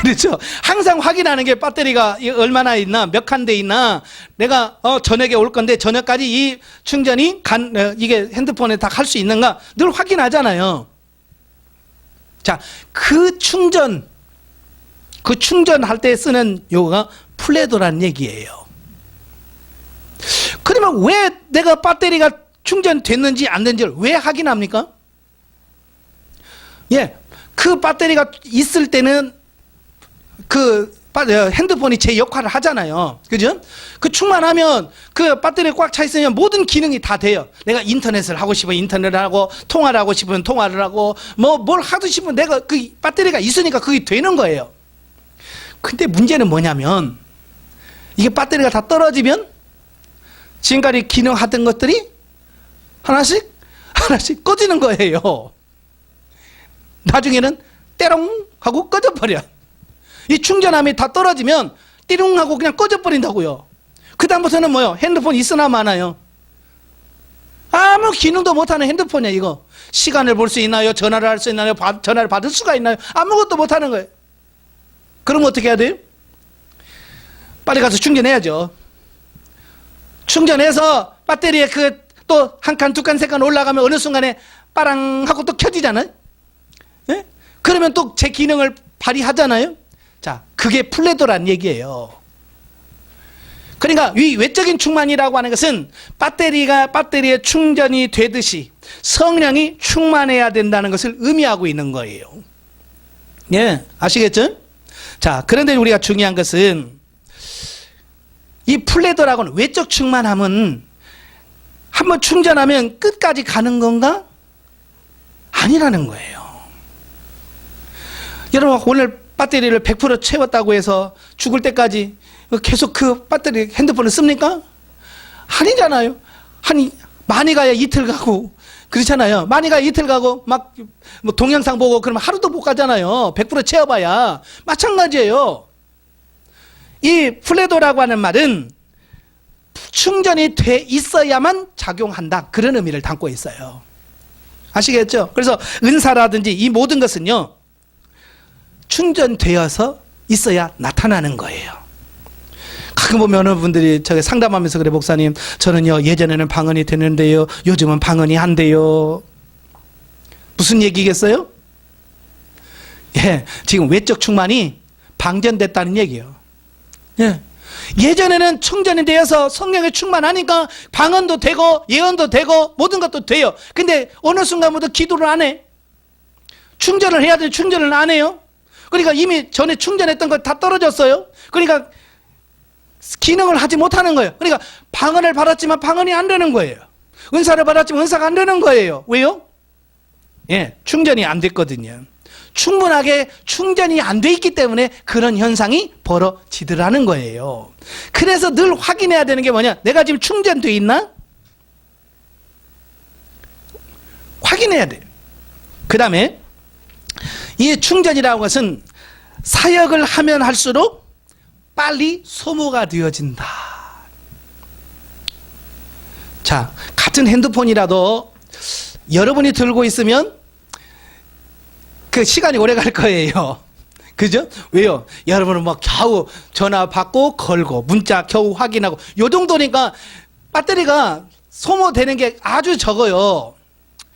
그렇죠. 항상 확인하는 게 배터리가 얼마나 있나, 몇 칸 돼 있나, 내가 저녁에 올 건데 저녁까지 이 충전이 이게 핸드폰에 다 할 수 있는가 늘 확인하잖아요. 자, 그 충전할 때 쓰는 용어가 플레도라는 얘기예요. 그러면 왜 내가 배터리가 충전됐는지 안 됐는지를 왜 확인합니까? 예, 그 배터리가 있을 때는 핸드폰이 제 역할을 하잖아요. 그죠? 그 충만하면 그 배터리 꽉 차 있으면 모든 기능이 다 돼요. 내가 인터넷을 하고 싶으면 인터넷을 하고, 통화를 하고 싶으면 통화를 하고, 뭘 하고 싶으면 내가 그 배터리가 있으니까 그게 되는 거예요. 근데 문제는 뭐냐면, 이게 배터리가 다 떨어지면 지금까지 기능하던 것들이 하나씩 꺼지는 거예요. 나중에는 때롱 하고 꺼져버려. 이 충전함이 다 떨어지면 띠롱 하고 그냥 꺼져버린다고요. 그 다음부터는 뭐요? 핸드폰 있으나 마나요. 아무 기능도 못하는 핸드폰이야 이거. 시간을 볼 수 있나요? 전화를 할 수 있나요? 전화를 받을 수가 있나요? 아무것도 못하는 거예요. 그럼 어떻게 해야 돼요? 빨리 가서 충전해야죠. 충전해서 배터리에 또 한 칸, 두 칸, 세 칸 올라가면 어느 순간에 빠랑 하고 또 켜지잖아요. 예? 그러면 또 제 기능을 발휘하잖아요. 자, 그게 플레도란 얘기예요. 그러니까 이 외적인 충만이라고 하는 것은 배터리에 충전이 되듯이 성령이 충만해야 된다는 것을 의미하고 있는 거예요. 예, 아시겠죠? 자, 그런데 우리가 중요한 것은 이 플레도라고는 외적 충만함은 한번 충전하면 끝까지 가는 건가? 아니라는 거예요. 여러분, 오늘 배터리를 100% 채웠다고 해서 죽을 때까지 계속 그 배터리 핸드폰을 씁니까? 아니잖아요. 많이 가야 이틀 가고 그렇잖아요. 많이 가야 이틀 가고 막 동영상 보고 그러면 하루도 못 가잖아요. 100% 채워봐야. 마찬가지예요. 이 플레도라고 하는 말은 충전이 돼 있어야만 작용한다. 그런 의미를 담고 있어요. 아시겠죠? 그래서 은사라든지 이 모든 것은요, 충전되어서 있어야 나타나는 거예요. 가끔 보면 어느 분들이 저기 상담하면서 그래, 목사님, 저는요 예전에는 방언이 됐는데요 요즘은 방언이 안 돼요. 무슨 얘기겠어요? 예, 지금 외적 충만이 방전됐다는 얘기예요. 예. 예전에는 충전이 되어서 성령에 충만하니까 방언도 되고 예언도 되고 모든 것도 돼요. 근데 어느 순간부터 기도를 안 해. 충전을 해야 되는데 충전을 안 해요. 그러니까 이미 전에 충전했던 거 다 떨어졌어요. 그러니까 기능을 하지 못하는 거예요. 그러니까 방언을 받았지만 방언이 안 되는 거예요. 은사를 받았지만 은사가 안 되는 거예요. 왜요? 예, 충전이 안 됐거든요. 충분하게 충전이 안 돼 있기 때문에 그런 현상이 벌어지더라는 거예요. 그래서 늘 확인해야 되는 게 뭐냐? 내가 지금 충전돼 있나? 확인해야 돼요. 그 다음에 이 충전이라는 것은 사역을 하면 할수록 빨리 소모가 되어진다. 자, 같은 핸드폰이라도 여러분이 들고 있으면 그 시간이 오래 갈 거예요. 그죠? 왜요? 여러분은 막 겨우 전화 받고 걸고 문자 겨우 확인하고 요 정도니까 배터리가 소모되는 게 아주 적어요.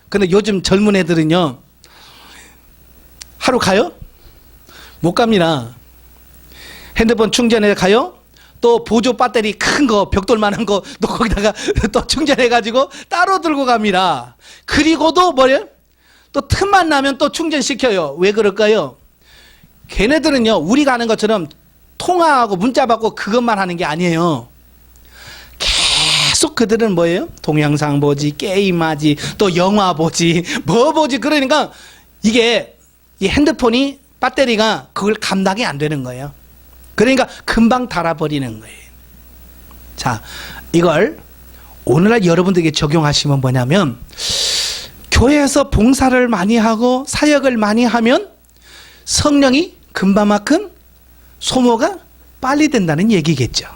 근데 요즘 젊은 애들은요, 하루 가요? 못 갑니다. 핸드폰 충전해 가요? 또 보조 배터리 큰 거, 벽돌만한 거 또 거기다가 또 충전해 가지고 따로 들고 갑니다. 그리고도 뭐래요? 또 틈만 나면 또 충전시켜요. 왜 그럴까요? 걔네들은요, 우리가 하는 것처럼 통화하고 문자 받고 그것만 하는 게 아니에요. 계속 그들은 뭐예요? 동영상 보지, 게임하지, 또 영화 보지, 뭐 보지. 그러니까 이게 이 핸드폰이 배터리가 그걸 감당이 안 되는 거예요. 그러니까 금방 닳아버리는 거예요. 자, 이걸 오늘날 여러분들에게 적용하시면 뭐냐면, 교회에서 봉사를 많이 하고 사역을 많이 하면 성령이 금방만큼 소모가 빨리 된다는 얘기겠죠.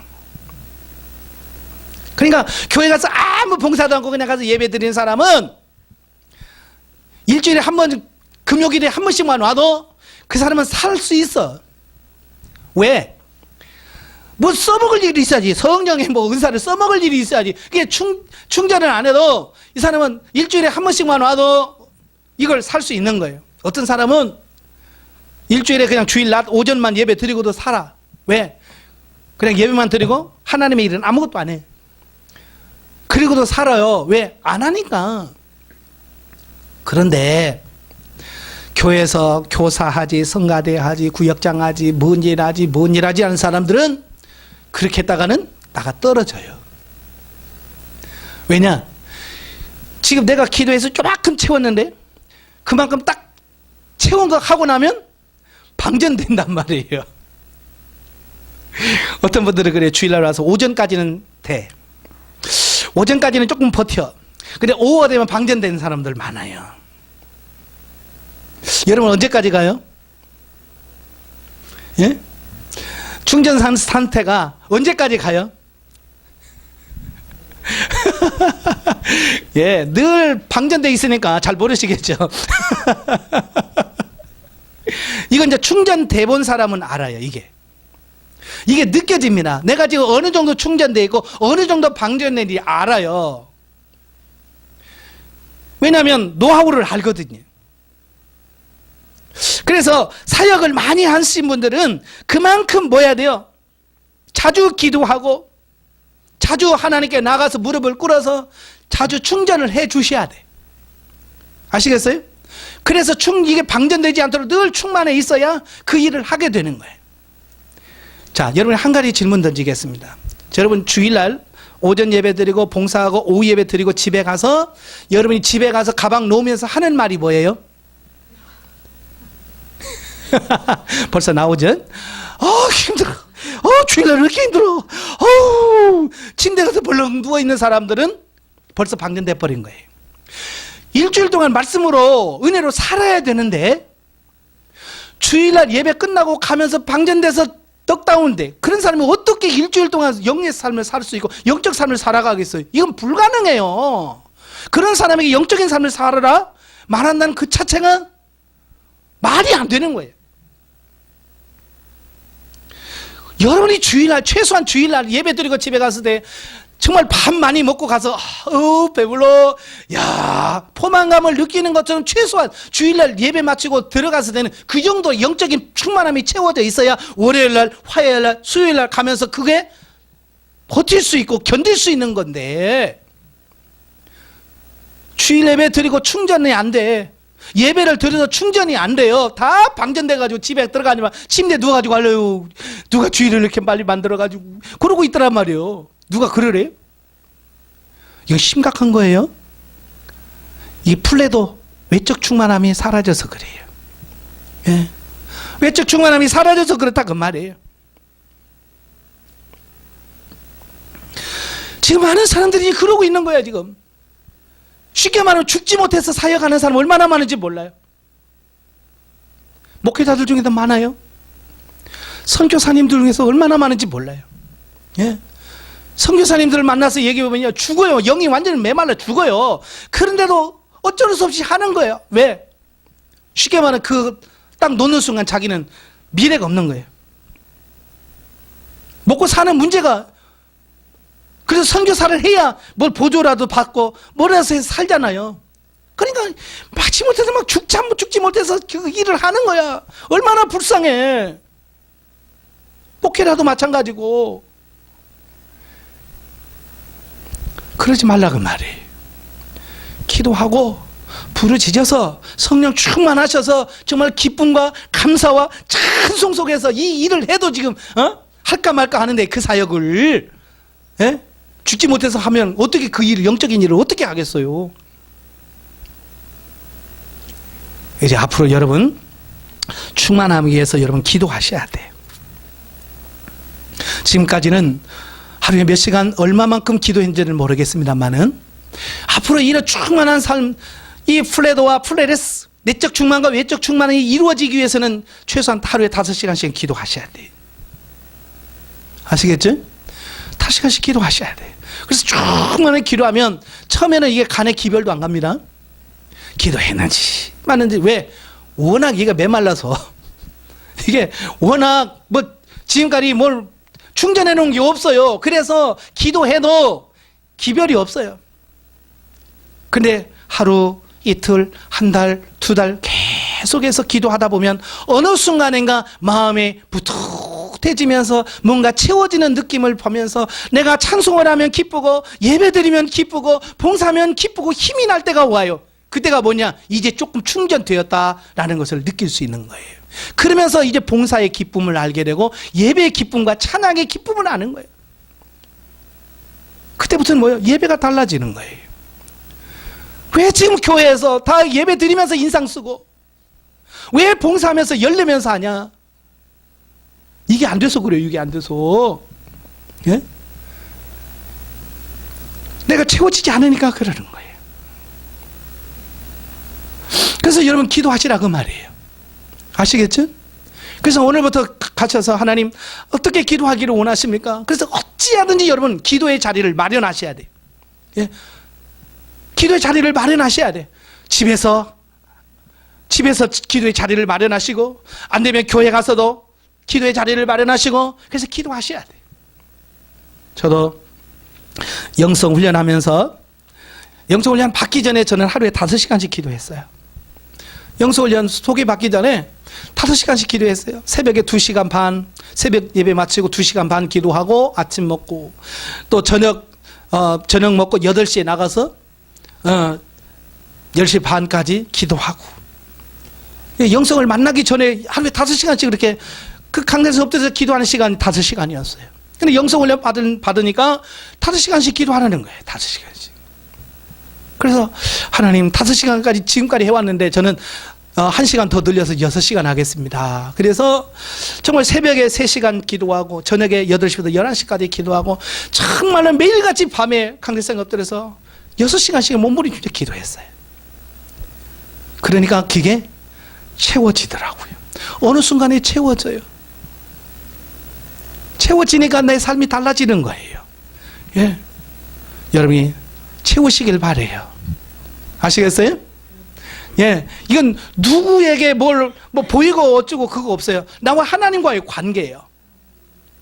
그러니까 교회 가서 아무 봉사도 않고 그냥 가서 예배 드리는 사람은 일주일에 한 번, 금요일에 한 번씩만 와도 그 사람은 살 수 있어. 왜? 뭐 써먹을 일이 있어야지. 성령의 뭐 은사를 써먹을 일이 있어야지. 그게 충전을 안 해도 이 사람은 일주일에 한 번씩만 와도 이걸 살 수 있는 거예요. 어떤 사람은 일주일에 그냥 주일 낮 오전만 예배 드리고도 살아. 왜? 그냥 예배만 드리고 하나님의 일은 아무것도 안 해. 그리고도 살아요. 왜? 안 하니까. 그런데 교회에서 교사하지, 성가대하지, 구역장하지, 뭔 일하지, 뭔 일하지 하는 사람들은 그렇게 했다가는 나가 떨어져요. 왜냐? 지금 내가 기도해서 조금 채웠는데 그만큼 딱 채운 거 하고 나면 방전된단 말이에요. 어떤 분들은 그래요. 주일날 와서 오전까지는 돼. 오전까지는 조금 버텨. 근데 오후가 되면 방전되는 사람들 많아요. 여러분 언제까지 가요? 예? 충전 상태가 언제까지 가요? 예, 늘 방전돼 있으니까 잘 모르시겠죠. 이건 이제 충전돼 본 사람은 알아요. 이게 느껴집니다. 내가 지금 어느 정도 충전돼 있고 어느 정도 방전된지 알아요. 왜냐하면 노하우를 알거든요. 그래서 사역을 많이 하신 분들은 그만큼 뭐 해야 돼요? 자주 기도하고 자주 하나님께 나가서 무릎을 꿇어서 자주 충전을 해 주셔야 돼. 아시겠어요? 그래서 이게 방전되지 않도록 늘 충만해 있어야 그 일을 하게 되는 거예요. 자, 여러분 한 가지 질문 던지겠습니다. 여러분 주일날 오전 예배 드리고 봉사하고 오후 예배 드리고 집에 가서 여러분이 집에 가서 가방 놓으면서 하는 말이 뭐예요? 벌써 나오죠? 힘들어. 주일날 왜 이렇게 힘들어? 침대 가서 벌렁 누워있는 사람들은 벌써 방전돼 버린 거예요. 일주일 동안 말씀으로 은혜로 살아야 되는데 주일날 예배 끝나고 가면서 방전돼서 떡다운데 그런 사람이 어떻게 일주일 동안 영의 삶을 살 수 있고 영적 삶을 살아가겠어요? 이건 불가능해요. 그런 사람에게 영적인 삶을 살아라 말한다는 그 자체가 말이 안 되는 거예요. 여러분이 주일날 최소한 주일날 예배 드리고 집에 갔을 때 정말 밥 많이 먹고 가서 배불러 야 포만감을 느끼는 것처럼 최소한 주일날 예배 마치고 들어갔을 때는 그 정도 영적인 충만함이 채워져 있어야 월요일날 화요일날 수요일날 가면서 그게 버틸 수 있고 견딜 수 있는 건데 주일 예배 드리고 충전이 안 돼. 예배를 드려도 충전이 안 돼요. 다 방전돼가지고 집에 들어가니만 침대에 누워가지고 할래요. 누가 주일을 이렇게 빨리 만들어가지고 그러고 있더란 말이에요. 누가 그러래요? 이거 심각한 거예요. 이 플레도 외적 충만함이 사라져서 그래요. 예. 외적 충만함이 사라져서 그렇다 그 말이에요. 지금 많은 사람들이 그러고 있는 거야 지금. 쉽게 말하면 죽지 못해서 사역하는 사람 얼마나 많은지 몰라요. 목회자들 중에도 많아요. 선교사님들 중에서 얼마나 많은지 몰라요. 예. 선교사님들을 만나서 얘기해보면 죽어요. 영이 완전히 메말라 죽어요. 그런데도 어쩔 수 없이 하는 거예요. 왜? 쉽게 말하면 그 딱 놓는 순간 자기는 미래가 없는 거예요. 먹고 사는 문제가 그래서 선교사를 해야 뭘 보조라도 받고 뭐라도 해서 살잖아요. 그러니까 마지못해서 막 죽지 못해서 그 일을 하는 거야. 얼마나 불쌍해. 목회라도 마찬가지고. 그러지 말라고 말이에요. 기도하고 부르짖어서 성령 충만하셔서 정말 기쁨과 감사와 찬송 속에서 이 일을 해도 지금 할까 말까 하는데 그 사역을 죽지 못해서 하면 어떻게 그 일을 영적인 일을 어떻게 하겠어요? 이제 앞으로 여러분 충만하기 위해서 여러분 기도하셔야 돼요. 지금까지는 하루에 몇 시간 얼마만큼 기도했는지는 모르겠습니다만은 앞으로 이런 충만한 삶, 이 플레도와 플레레스 내적 충만과 외적 충만이 이루어지기 위해서는 최소한 하루에 5시간씩 기도하셔야 돼요. 아시겠죠? 5시간씩 기도하셔야 돼요. 그래서 충만하게 기도하면 처음에는 이게 간에 기별도 안 갑니다. 기도했는지 맞는지. 왜? 워낙 얘가 메말라서 이게 워낙 지금까지 뭘 충전해 놓은 게 없어요. 그래서 기도해도 기별이 없어요. 근데 하루, 이틀, 한 달, 두 달 계속해서 기도하다 보면 어느 순간인가 마음이 부툭해지면서 뭔가 채워지는 느낌을 보면서 내가 찬송을 하면 기쁘고 예배드리면 기쁘고 봉사하면 기쁘고 힘이 날 때가 와요. 그때가 뭐냐? 이제 조금 충전되었다라는 것을 느낄 수 있는 거예요. 그러면서 이제 봉사의 기쁨을 알게 되고 예배의 기쁨과 찬양의 기쁨을 아는 거예요. 그때부터는 뭐예요? 예배가 달라지는 거예요. 왜 지금 교회에서 다 예배 드리면서 인상 쓰고 왜 봉사하면서 열내면서 하냐? 이게 안 돼서 그래요. 이게 안 돼서. 예? 내가 채워지지 않으니까 그러는 거예요. 그래서 여러분 기도하시라 그 말이에요. 아시겠죠? 그래서 오늘부터 가셔서 하나님 어떻게 기도하기를 원하십니까? 그래서 어찌하든지 여러분 기도의 자리를 마련하셔야 돼요. 예? 기도의 자리를 마련하셔야 돼. 집에서 기도의 자리를 마련하시고 안 되면 교회 가서도 기도의 자리를 마련하시고 그래서 기도하셔야 돼. 저도 영성 훈련하면서 영성 훈련 받기 전에 저는 하루에 5시간씩 기도했어요. 영성 훈련 소개받기 전에 5시간씩 기도했어요. 새벽에 2시간 반, 새벽 예배 마치고 2시간 반 기도하고 아침 먹고 또 저녁 먹고 8시에 나가서 10시 반까지 기도하고 영성을 만나기 전에 하루에 5시간씩 그렇게 그 강대에서 엎드려서 기도하는 시간이 5시간이었어요. 근데 영성 훈련 받으니까 5시간씩 기도하라는 거예요. 5시간씩. 그래서 하나님 5시간까지 지금까지 해왔는데 저는 1시간 더 늘려서 6시간 하겠습니다. 그래서 정말 새벽에 3시간 기도하고 저녁에 8시부터 11시까지 기도하고 정말로 매일같이 밤에 강대상에 엎드려서 6시간씩 몸부림치며 기도했어요. 그러니까 그게 채워지더라고요. 어느 순간에 채워져요. 채워지니까 내 삶이 달라지는 거예요. 예. 여러분이 채우시길 바래요. 아시겠어요? 예. 이건 누구에게 뭐 보이고 어쩌고 그거 없어요. 나와 하나님과의 관계예요.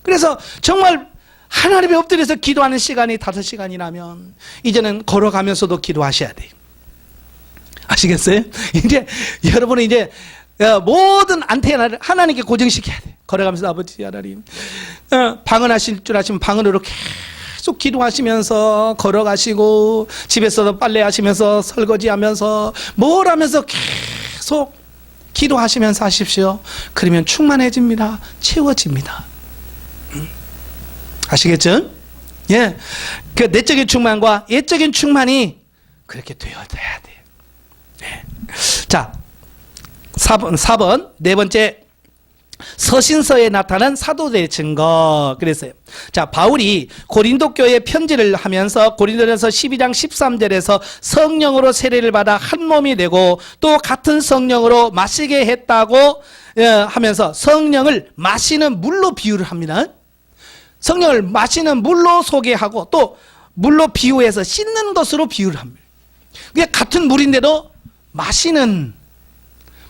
그래서 정말 하나님의 엎드려서 기도하는 시간이 5시간이라면 이제는 걸어가면서도 기도하셔야 돼요. 아시겠어요? 이제 여러분은 이제 모든 안테나를 하나님께 고정시켜야 돼요. 걸어가면서 아버지 하나님 방언하실 줄 아시면 방언으로 계속 기도하시면서 걸어가시고 집에서도 빨래하시면서 설거지하면서 뭘 하면서 계속 기도하시면서 하십시오. 그러면 충만해집니다. 채워집니다. 아시겠죠? 예, 그 내적인 충만과 예적인 충만이 그렇게 되어야 돼요. 네. 자, 4번 네 번째 서신서에 나타난 사도들의 증거 그랬어요. 자, 바울이 고린도 교회에 편지를 하면서 고린도전서 12장 13절에서 성령으로 세례를 받아 한 몸이 되고 또 같은 성령으로 마시게 했다고 하면서 성령을 마시는 물로 비유를 합니다. 성령을 마시는 물로 소개하고 또 물로 비유해서 씻는 것으로 비유를 합니다. 그게 같은 물인데도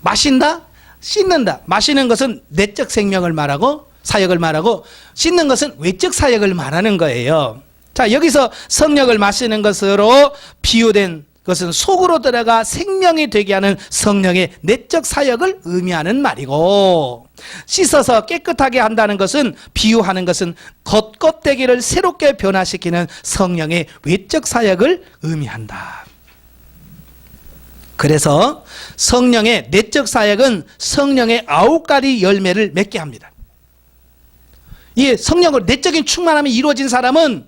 마신다, 씻는다. 마시는 것은 내적 생명을 말하고 사역을 말하고 씻는 것은 외적 사역을 말하는 거예요. 자, 여기서 성령을 마시는 것으로 비유된 것은 속으로 들어가 생명이 되게 하는 성령의 내적 사역을 의미하는 말이고 씻어서 깨끗하게 한다는 것은 비유하는 것은 겉껍데기를 새롭게 변화시키는 성령의 외적 사역을 의미한다. 그래서 성령의 내적 사역은 성령의 9가지 열매를 맺게 합니다. 이 성령으로 내적인 충만함이 이루어진 사람은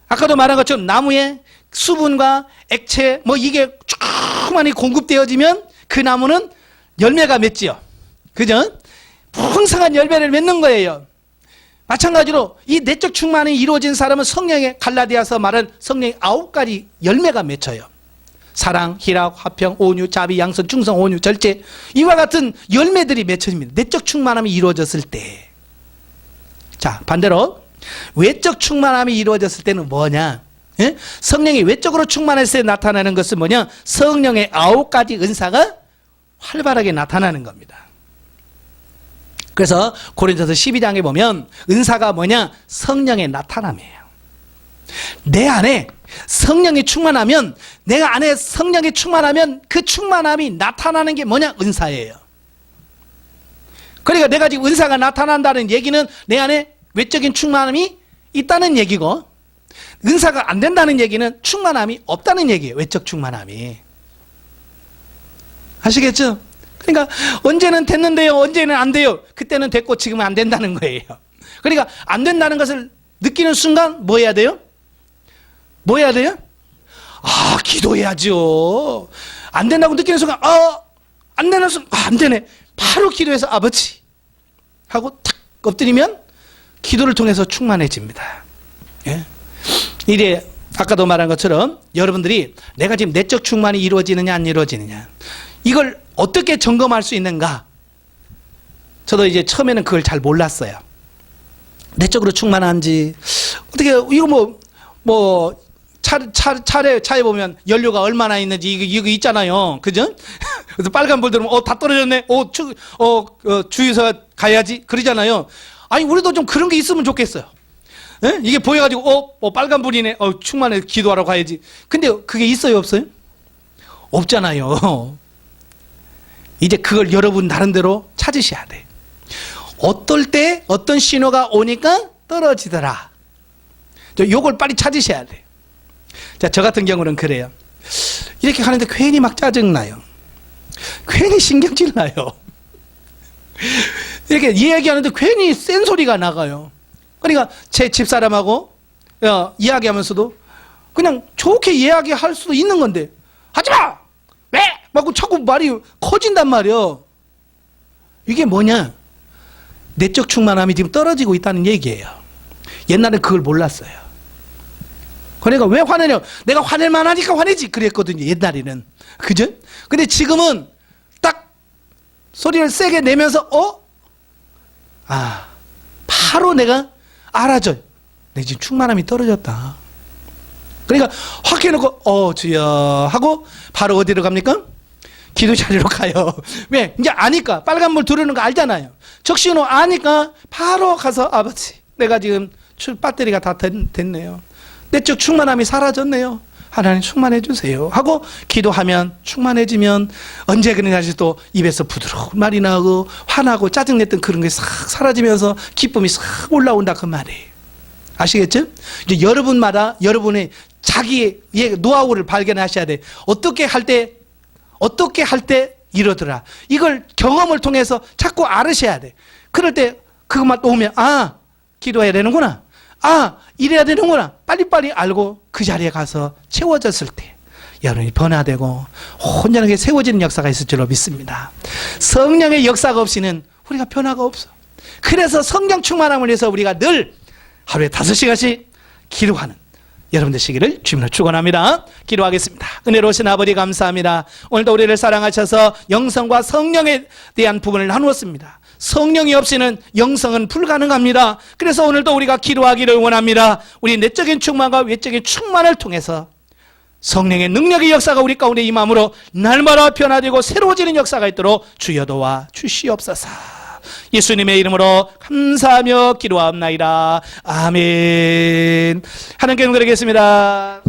아까도 말한 것처럼 나무에 수분과 액체 이게 충만히 공급되어지면 그 나무는 열매가 맺지요. 그죠? 풍성한 열매를 맺는 거예요. 마찬가지로 이 내적 충만이 이루어진 사람은 성령의 갈라디아서 말한 성령의 9가지 열매가 맺혀요. 사랑, 희락, 화평, 온유, 자비, 양선, 충성, 온유, 절제 이와 같은 열매들이 맺혀집니다. 내적 충만함이 이루어졌을 때. 자, 반대로 외적 충만함이 이루어졌을 때는 뭐냐? 예? 성령이 외적으로 충만했을 때 나타나는 것은 뭐냐? 성령의 9가지 은사가 활발하게 나타나는 겁니다. 그래서 고린도서 12장에 보면 은사가 뭐냐? 성령의 나타남이에요. 내 안에 성령이 충만하면 내가 안에 성령이 충만하면 그 충만함이 나타나는 게 뭐냐? 은사예요. 그러니까 내가 지금 은사가 나타난다는 얘기는 내 안에 외적인 충만함이 있다는 얘기고 은사가 안 된다는 얘기는 충만함이 없다는 얘기예요. 외적 충만함이. 아시겠죠? 그러니까 언제는 됐는데요, 언제는 안 돼요. 그때는 됐고 지금은 안 된다는 거예요. 그러니까 안 된다는 것을 느끼는 순간 뭐 해야 돼요? 뭐 해야 돼요? 아, 기도해야죠. 안 된다고 느끼는 순간, 안 되는 순간, 안 되네. 바로 기도해서 아버지 하고 탁 엎드리면 기도를 통해서 충만해집니다. 예? 이래 아까도 말한 것처럼 여러분들이 내가 지금 내적 충만이 이루어지느냐 안 이루어지느냐, 이걸 어떻게 점검할 수 있는가? 저도 이제 처음에는 그걸 잘 몰랐어요. 내적으로 충만한지 어떻게, 이거 차에 보면 연료가 얼마나 있는지 이거 있잖아요. 그죠? 그래서 빨간불 들으면 다 떨어졌네. 주유소 가야지. 그러잖아요. 아니, 우리도 좀 그런 게 있으면 좋겠어요. 예? 이게 보여가지고 빨간불이네. 충만해. 기도하러 가야지. 근데 그게 있어요, 없어요? 없잖아요. 이제 그걸 여러분 나름대로 찾으셔야 돼. 어떨 때 어떤 신호가 오니까 떨어지더라. 요걸 빨리 찾으셔야 돼. 자, 저 같은 경우는 그래요. 이렇게 가는데 괜히 막 짜증나요. 괜히 신경질 나요. 이렇게 이야기하는데 괜히 센 소리가 나가요. 그러니까 제 집사람하고 이야기하면서도 그냥 좋게 이야기할 수도 있는 건데, 하지마! 왜? 막 자꾸 말이 커진단 말이에요. 이게 뭐냐? 내적 충만함이 지금 떨어지고 있다는 얘기예요. 옛날엔 그걸 몰랐어요. 그러니까 왜 화내냐? 내가 화낼 만하니까 화내지 그랬거든요, 옛날에는. 그죠? 근데 지금은 딱 소리를 세게 내면서 바로 내가 알아줘요. 내 지금 충만함이 떨어졌다. 그러니까 확 해놓고 주여 하고 바로 어디로 갑니까? 기도 자리로 가요. 왜? 이제 아니까. 빨간불 들어오는 거 알잖아요. 적신호 아니까 바로 가서 아버지, 내가 지금 배터리가 다 됐네요. 내적 충만함이 사라졌네요. 하나님 충만해 주세요 하고 기도하면 충만해지면 언제 그러냐지 또 입에서 부드러운 말이 나고 화나고 짜증냈던 그런 게 싹 사라지면서 기쁨이 싹 올라온다, 그 말이에요. 아시겠죠? 이제 여러분마다 여러분의 자기의 노하우를 발견하셔야 돼. 어떻게 할 때 이러더라. 이걸 경험을 통해서 자꾸 알으셔야 돼. 그럴 때 그것만 또 오면 기도해야 되는구나. 이래야 되는구나. 빨리빨리 알고 그 자리에 가서 채워졌을 때 여러분이 변화되고 혼전하게 세워지는 역사가 있을 줄로 믿습니다. 성령의 역사가 없이는 우리가 변화가 없어. 그래서 성령 충만함을 위해서 우리가 늘 하루에 5시간씩 기도하는 여러분 되시기를 주님으로 축원합니다. 기도하겠습니다. 은혜로우신 아버지 감사합니다. 오늘도 우리를 사랑하셔서 영성과 성령에 대한 부분을 나누었습니다. 성령이 없이는 영성은 불가능합니다. 그래서 오늘도 우리가 기도하기를 원합니다. 우리 내적인 충만과 외적인 충만을 통해서 성령의 능력의 역사가 우리 가운데 임함으로 날마다 변화되고 새로워지는 역사가 있도록 주여 도와 주시옵소서. 예수님의 이름으로 감사하며 기도하옵나이다. 아멘. 하나님께 영광 드리겠습니다.